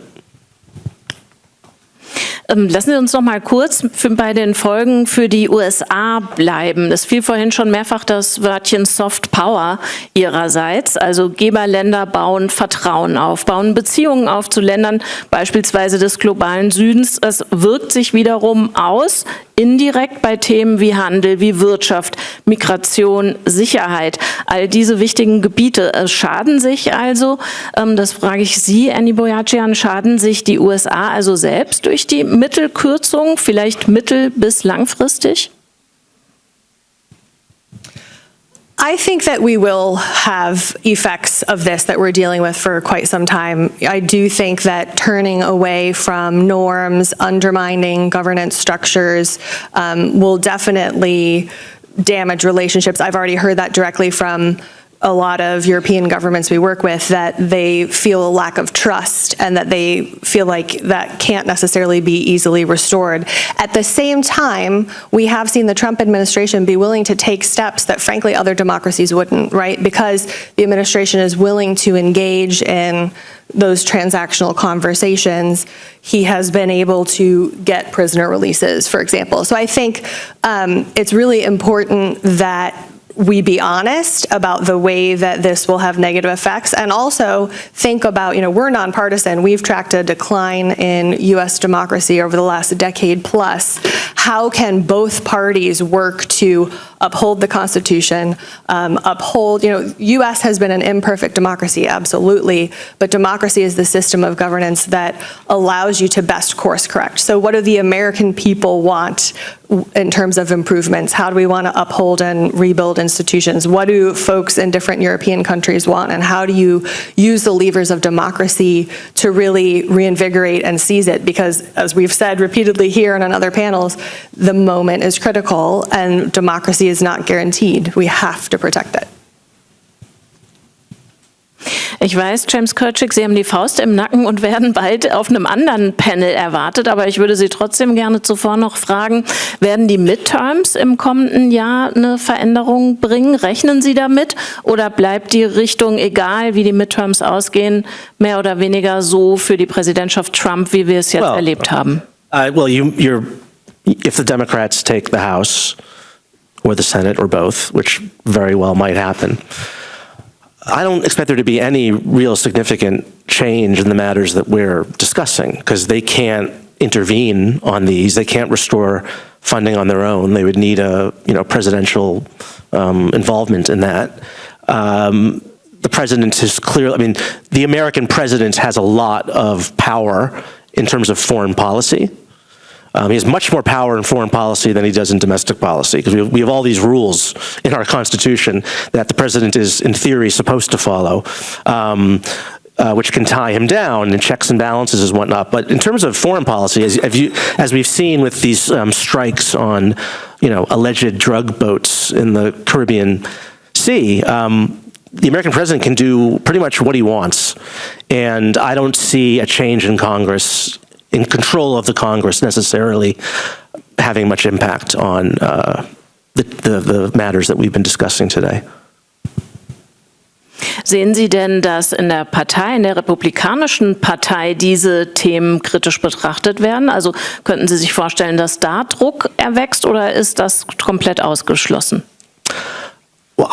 Lassen Sie uns noch mal kurz bei den Folgen für die USA bleiben. Es fiel vorhin schon mehrfach das Wörtchen Soft Power Ihrerseits. Also Geberländer bauen Vertrauen auf, bauen Beziehungen auf zu Ländern, beispielsweise des globalen Südens. Das wirkt sich wiederum aus, indirekt bei Themen wie Handel, wie Wirtschaft, Migration, Sicherheit. All diese wichtigen Gebiete schaden sich also, das frage ich Sie, Annie Boyajian, schaden sich die USA also selbst durch die Mittelkürzung, vielleicht mittel- bis langfristig? I think that we will have effects of this that we're dealing with for quite some time. I do think that turning away from norms, undermining governance structures will definitely damage relationships. I've already heard that directly from a lot of European governments we work with, that they feel a lack of trust and that they feel like that can't necessarily be easily restored. At the same time, we have seen the Trump administration be willing to take steps that frankly other democracies wouldn't, right? Because the administration is willing to engage in those transactional conversations, he has been able to get prisoner releases, for example. So I think it's really important that we be honest about the way that this will have negative effects, and also think about, we're nonpartisan. We've tracked a decline in U.S. democracy over the last decade plus. How can both parties work to uphold the Constitution, uphold, U.S. has been an imperfect democracy, absolutely, but democracy is the system of governance that allows you to best course correct. So what do the American people want in terms of improvements? How do we want to uphold and rebuild institutions? What do folks in different European countries want? And how do you use the levers of democracy to really reinvigorate and seize it? Because as we've said repeatedly here and on other panels, the moment is critical and democracy is not guaranteed. We have to protect it. Ich weiß, James Kirchick, Sie haben die Faust im Nacken und werden bald auf einem anderen Panel erwartet, aber ich würde Sie trotzdem gerne zuvor noch fragen, werden die Midterms im kommenden Jahr eine Veränderung bringen? Rechnen Sie damit? Oder bleibt die Richtung, egal wie die Midterms ausgehen, mehr oder weniger so für die Präsidentschaft Trump, wie wir es jetzt erlebt haben? If the Democrats take the House or the Senate or both, which very well might happen, I don't expect there to be any real significant change in the matters that we're discussing, because they can't intervene on these. They can't restore funding on their own. They would need a presidential involvement in that. The president is clearly, the American president has a lot of power in terms of foreign policy. He has much more power in foreign policy than he does in domestic policy, because we have all these rules in our Constitution that the president is, in theory, supposed to follow, which can tie him down, and checks and balances and whatnot. But in terms of foreign policy, as we've seen with these strikes on, alleged drug boats in the Caribbean Sea, the American president can do pretty much what he wants, and I don't see a change in Congress, in control of the Congress, necessarily having much impact on the matters that we've been discussing today. Sehen Sie denn, dass in der Partei, in der Republikanischen Partei, diese Themen kritisch betrachtet werden? Also könnten Sie sich vorstellen, dass da Druck erwächst, oder ist das komplett ausgeschlossen? Well,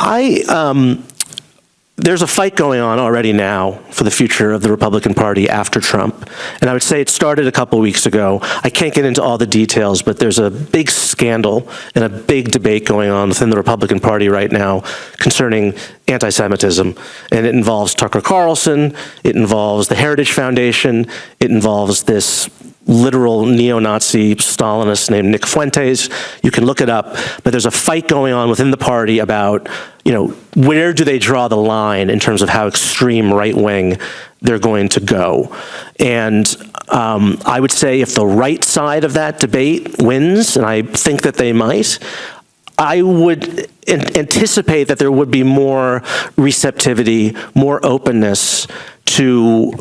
there's a fight going on already now for the future of the Republican Party after Trump. And I would say it started a couple weeks ago. I can't get into all the details, but there's a big scandal and a big debate going on within the Republican Party right now concerning anti-Semitism. And it involves Tucker Carlson, it involves the Heritage Foundation, it involves this literal neo-Nazi Stalinist named Nick Fuentes. You can look it up, but there's a fight going on within the party about, where do they draw the line in terms of how extreme right-wing they're going to go. And I would say if the right side of that debate wins, and I think that they might, I would anticipate that there would be more receptivity, more openness to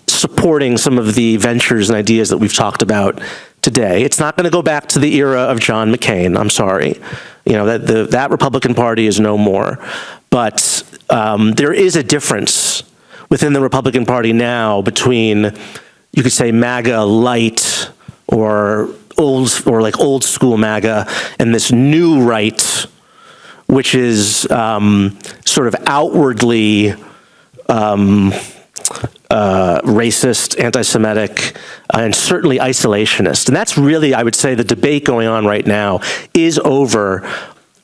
supporting some of the ventures and ideas that we've talked about today. It's not going to go back to the era of John McCain, I'm sorry. That Republican Party is no more. But there is a difference within the Republican Party now between, you could say, MAGA light or old school MAGA, and this new right, which is sort of outwardly racist, anti-Semitic, and certainly isolationist. And that's really, I would say, the debate going on right now is over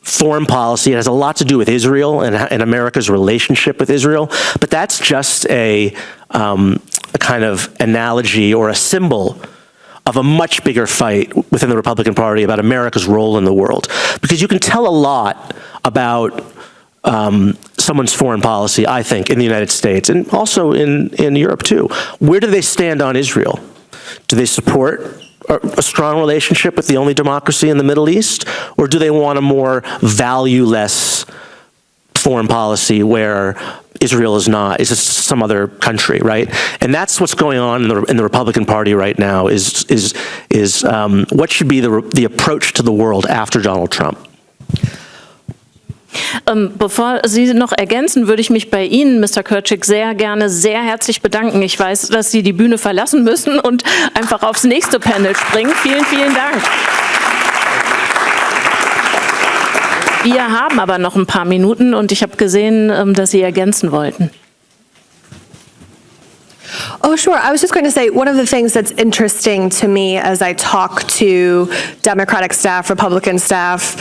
foreign policy. It has a lot to do with Israel and America's relationship with Israel, but that's just a kind of analogy or a symbol of a much bigger fight within the Republican Party about America's role in the world. Because you can tell a lot about someone's foreign policy, I think, in the United States and also in Europe too. Where do they stand on Israel? Do they support a strong relationship with the only democracy in the Middle East? Or do they want a more valueless foreign policy where Israel is not, is just some other country, right? And that's what's going on in the Republican Party right now, is what should be the approach to the world after Donald Trump? Bevor Sie noch ergänzen, würde ich mich bei Ihnen, Mr. Kirchig, sehr gerne sehr herzlich bedanken. Ich weiß, dass Sie die Bühne verlassen müssen und einfach aufs nächste Panel springen. Vielen, vielen Dank. Wir haben aber noch ein paar Minuten und ich habe gesehen, dass Sie ergänzen wollten. Oh, sure. I was just going to say, one of the things that's interesting to me as I talk to Democratic staff, Republican staff,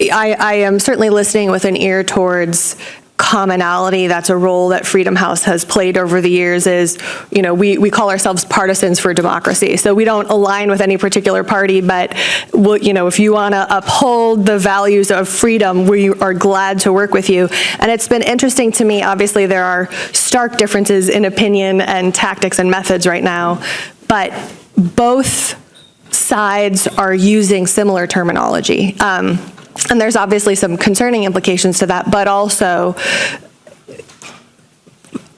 I am certainly listening with an ear towards commonality. That's a role that Freedom House has played over the years. Is, you know, we call ourselves partisans for democracy. So we don't align with any particular party, but you know, if you want to uphold the values of freedom, we are glad to work with you. And it's been interesting to me. Obviously, there are stark differences in opinion and tactics and methods right now, but both sides are using similar terminology. And there's obviously some concerning implications to that, but also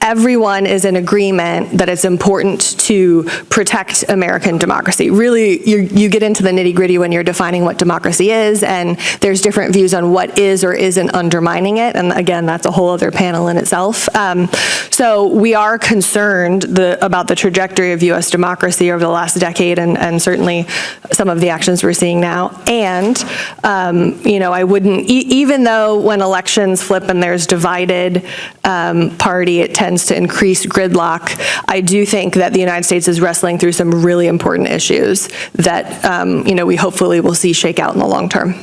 everyone is in agreement that it's important to protect American democracy. Really, you get into the nitty-gritty when you're defining what democracy is, and there's different views on what is or isn't undermining it, and again, that's a whole other panel in itself. So we are concerned about the trajectory of U.S. democracy over the last decade, and certainly some of the actions we're seeing now. And, you know, I wouldn't, even though when elections flip and there's divided party, it tends to increase gridlock, I do think that the United States is wrestling through some really important issues that, you know, we hopefully will see shake out in the long term.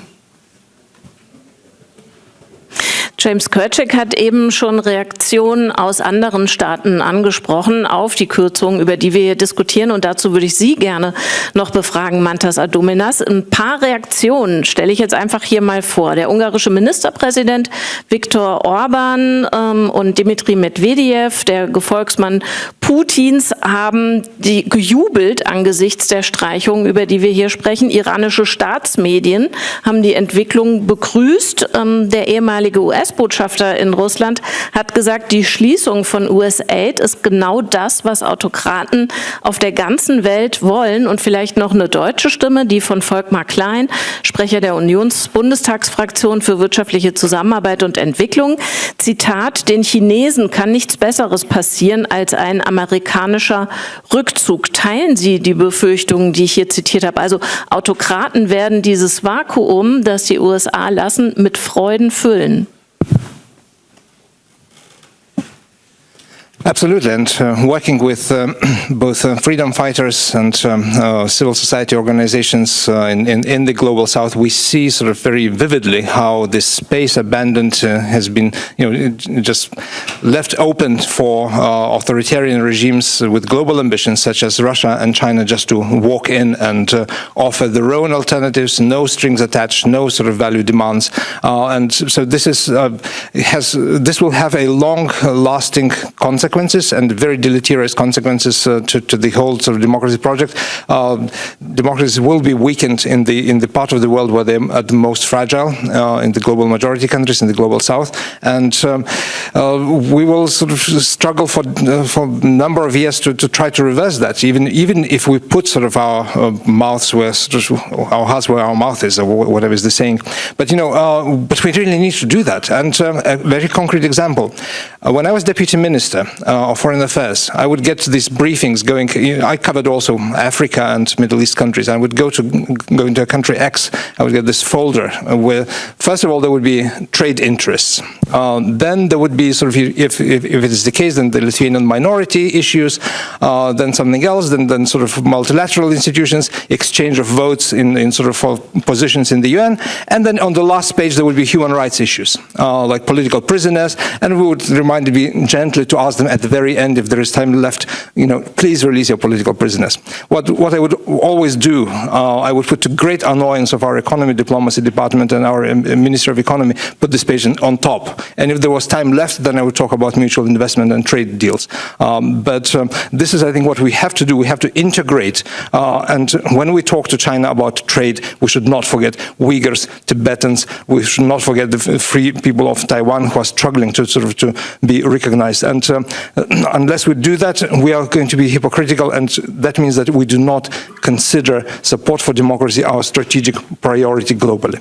James Kirchig hat eben schon Reaktionen aus anderen Staaten angesprochen auf die Kürzungen, über die wir hier diskutieren. Und dazu würde ich Sie gerne noch befragen, Mantas Adominas. Ein paar Reaktionen stelle ich jetzt einfach hier mal vor. Der ungarische Ministerpräsident Viktor Orban und Dmitri Medvedev, der Gefolgsmann Putins, haben gejubelt angesichts der Streichungen, über die wir hier sprechen. Iranische Staatsmedien haben die Entwicklung begrüßt. Der ehemalige US-Botschafter in Russland hat gesagt, die Schließung von USAID ist genau das, was Autokraten auf der ganzen Welt wollen. Und vielleicht noch eine deutsche Stimme, die von Volkmar Klein, Sprecher der Unionsbundestagsfraktion für wirtschaftliche Zusammenarbeit und Entwicklung. Zitat: Den Chinesen kann nichts Besseres passieren als ein amerikanischer Rückzug. Teilen Sie die Befürchtungen, die ich hier zitiert habe? Also Autokraten werden dieses Vakuum, das die USA lassen, mit Freuden füllen. Absolutely, and working with both freedom fighters and civil society organizations in the global south, we see sort of very vividly how this space abandoned has been, you know, just left open for authoritarian regimes with global ambitions such as Russia and China just to walk in and offer their own alternatives, no strings attached, no sort of value demands, and so this is this will have a long-lasting consequence and very deleterious consequences to the whole sort of democracy project. Democracies will be weakened in the part of the world where they're at the most fragile, in the global majority countries, in the global south, and we will sort of struggle for a number of years to try to reverse that. Even if we put sort of our mouths where our hearts where our mouth is, or whatever is the saying. But you know, but we really need to do that. And a very concrete example: when I was deputy minister of Foreign Affairs, I would get these briefings going. I covered also Africa and Middle East countries. I would go into a country X. I would get this folder where, first of all, there would be trade interests. Then there would be sort of, if it is the case, then the Lithuanian minority issues. Then something else. Then sort of multilateral institutions, exchange of votes in sort of positions in the UN. And then on the last page there would be human rights issues, like political prisoners. And we would remind me gently to ask them, at the very end, if there is time left, please release your political prisoners. What I would always do, I would put to great annoyance of our economy diplomacy department and our Minister of Economy, put this page on top. And if there was time left, then I would talk about mutual investment and trade deals. But this is, I think, what we have to do. We have to integrate. And when we talk to China about trade, we should not forget Uyghurs, Tibetans. We should not forget the free people of Taiwan who are struggling to be recognized. And unless we do that, we are going to be hypocritical, and that means that we do not consider support for democracy our strategic priority globally.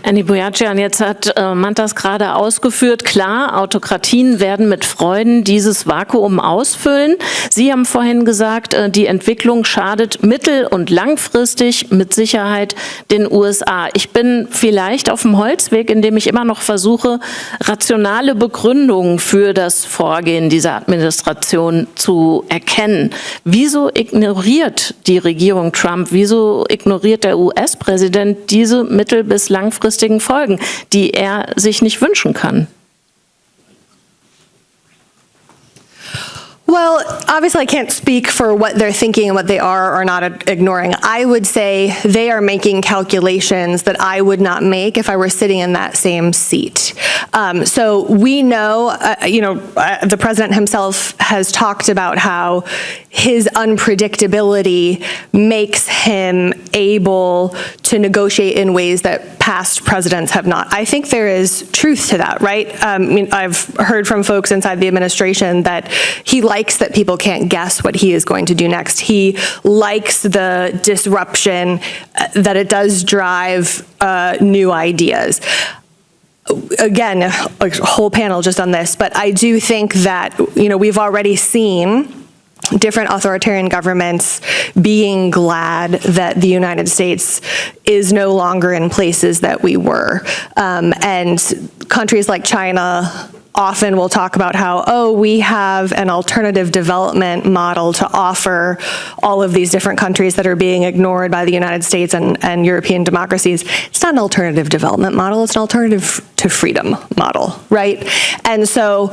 Andy Boyajian, jetzt hat Mantas gerade ausgeführt, klar, Autokratien werden mit Freuden dieses Vakuum ausfüllen. Sie haben vorhin gesagt, die Entwicklung schadet mittel- und langfristig mit Sicherheit den USA. Ich bin vielleicht auf dem Holzweg, indem ich immer noch versuche, rationale Begründungen für das Vorgehen dieser Administration zu erkennen. Wieso ignoriert die Regierung Trump, wieso ignoriert der US-Präsident diese mittel- bis langfristigen Folgen, die er sich nicht wünschen kann? Well, obviously I can't speak for what they're thinking and what they are or not ignoring. I would say they are making calculations that I would not make if I were sitting in that same seat. So we know, the president himself has talked about how his unpredictability makes him able to negotiate in ways that past presidents have not. I think there is truth to that, right? I've heard from folks inside the administration that he likes that people can't guess what he is going to do next. He likes the disruption that it does drive new ideas. Again, a whole panel just on this, but I do think that, we've already seen different authoritarian governments being glad that the United States is no longer in places that we were. And countries like China often will talk about how, we have an alternative development model to offer all of these different countries that are being ignored by the United States and European democracies. It's not an alternative development model, it's an alternative to freedom model, right? And so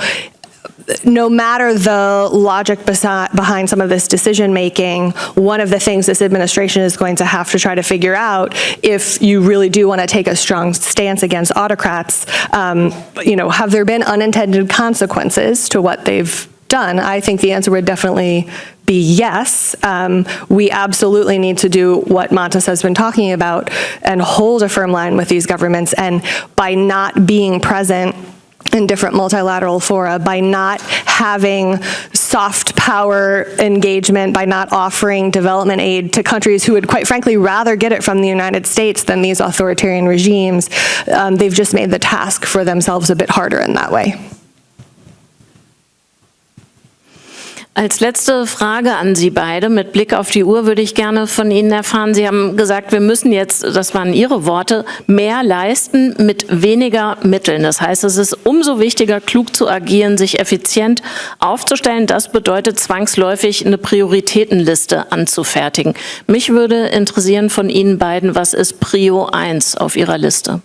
no matter the logic behind some of this decision-making, one of the things this administration is going to have to try to figure out, if you really do want to take a strong stance against autocrats, have there been unintended consequences to what they've done? I think the answer would definitely be yes. We absolutely need to do what Mantas has been talking about and hold a firm line with these governments, and by not being present in different multilateral fora, by not having soft power engagement, by not offering development aid to countries who would quite frankly rather get it from the United States than these authoritarian regimes, they've just made the task for themselves a bit harder in that way. Als letzte Frage an Sie beide, mit Blick auf die Uhr würde ich gerne von Ihnen erfahren. Sie haben gesagt, wir müssen jetzt, das waren Ihre Worte, mehr leisten mit weniger Mitteln. Das heißt, es ist umso wichtiger, klug zu agieren, sich effizient aufzustellen. Das bedeutet zwangsläufig, eine Prioritätenliste anzufertigen. Mich würde interessieren von Ihnen beiden, was ist Prio 1 auf Ihrer Liste?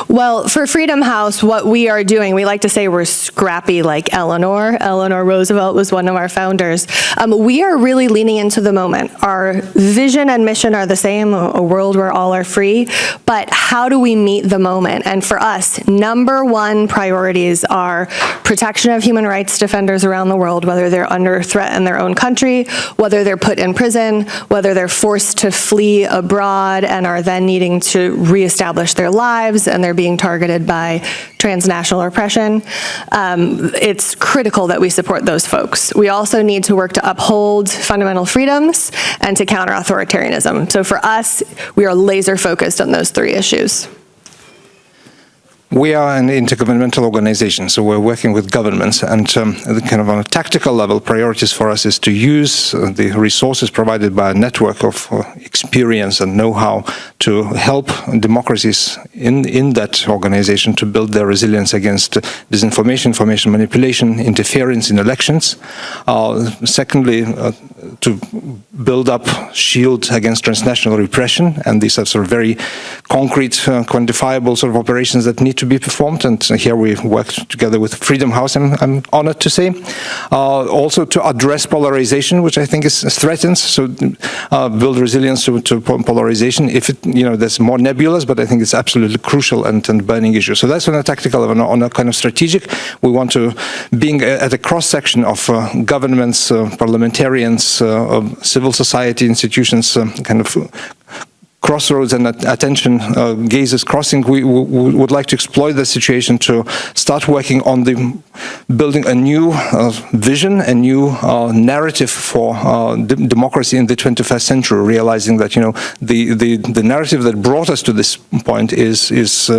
Well, for Freedom House, what we are doing, we like to say we're scrappy like Eleanor. Eleanor Roosevelt was one of our founders. We are really leaning into the moment. Our vision and mission are the same, a world where all are free, but how do we meet the moment? And for us, number one priorities are protection of human rights defenders around the world, whether they're under threat in their own country, whether they're put in prison, whether they're forced to flee abroad and are then needing to reestablish their lives, and they're being targeted by transnational oppression. It's critical that we support those folks. We also need to work to uphold fundamental freedoms and to counter authoritarianism. So for us, we are laser focused on those three issues. We are an intergovernmental organization, so we're working with governments, and kind of on a tactical level, priorities for us is to use the resources provided by a network of experience and know-how to help democracies in that organization to build their resilience against disinformation, information manipulation, interference in elections. Secondly, to build up shield against transnational repression, and these are sort of very concrete, quantifiable sort of operations that need to be performed, and here we work together with Freedom House, I'm honored to say. Also to address polarization, which I think is threatened, so build resilience to polarization. If it, that's more nebulous, but I think it's absolutely crucial and burning issue. So that's on a tactical level. On a kind of strategic, we want to, being at a cross-section of governments, parliamentarians, civil society institutions, kind of crossroads and attention gazes crossing, we would like to exploit the situation to start working on building a new vision, a new narrative for democracy in the 21st century, realizing that the narrative that brought us to this point is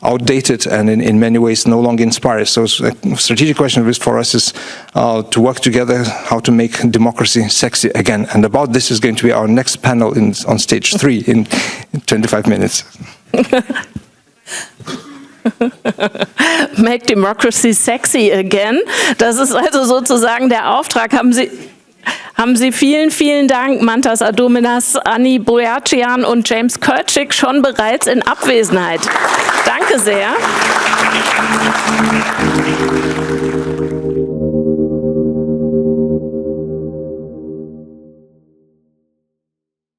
outdated and in many ways no longer inspires. So a strategic question for us is to work together how to make democracy sexy again, and about this is going to be our next panel on stage 3 in 25 minutes. Make democracy sexy again. Das ist also sozusagen der Auftrag. Haben Sie vielen, vielen Dank, Mantas Adominas, Anni Boyacian und James Kirchick, schon bereits in Abwesenheit. Danke sehr.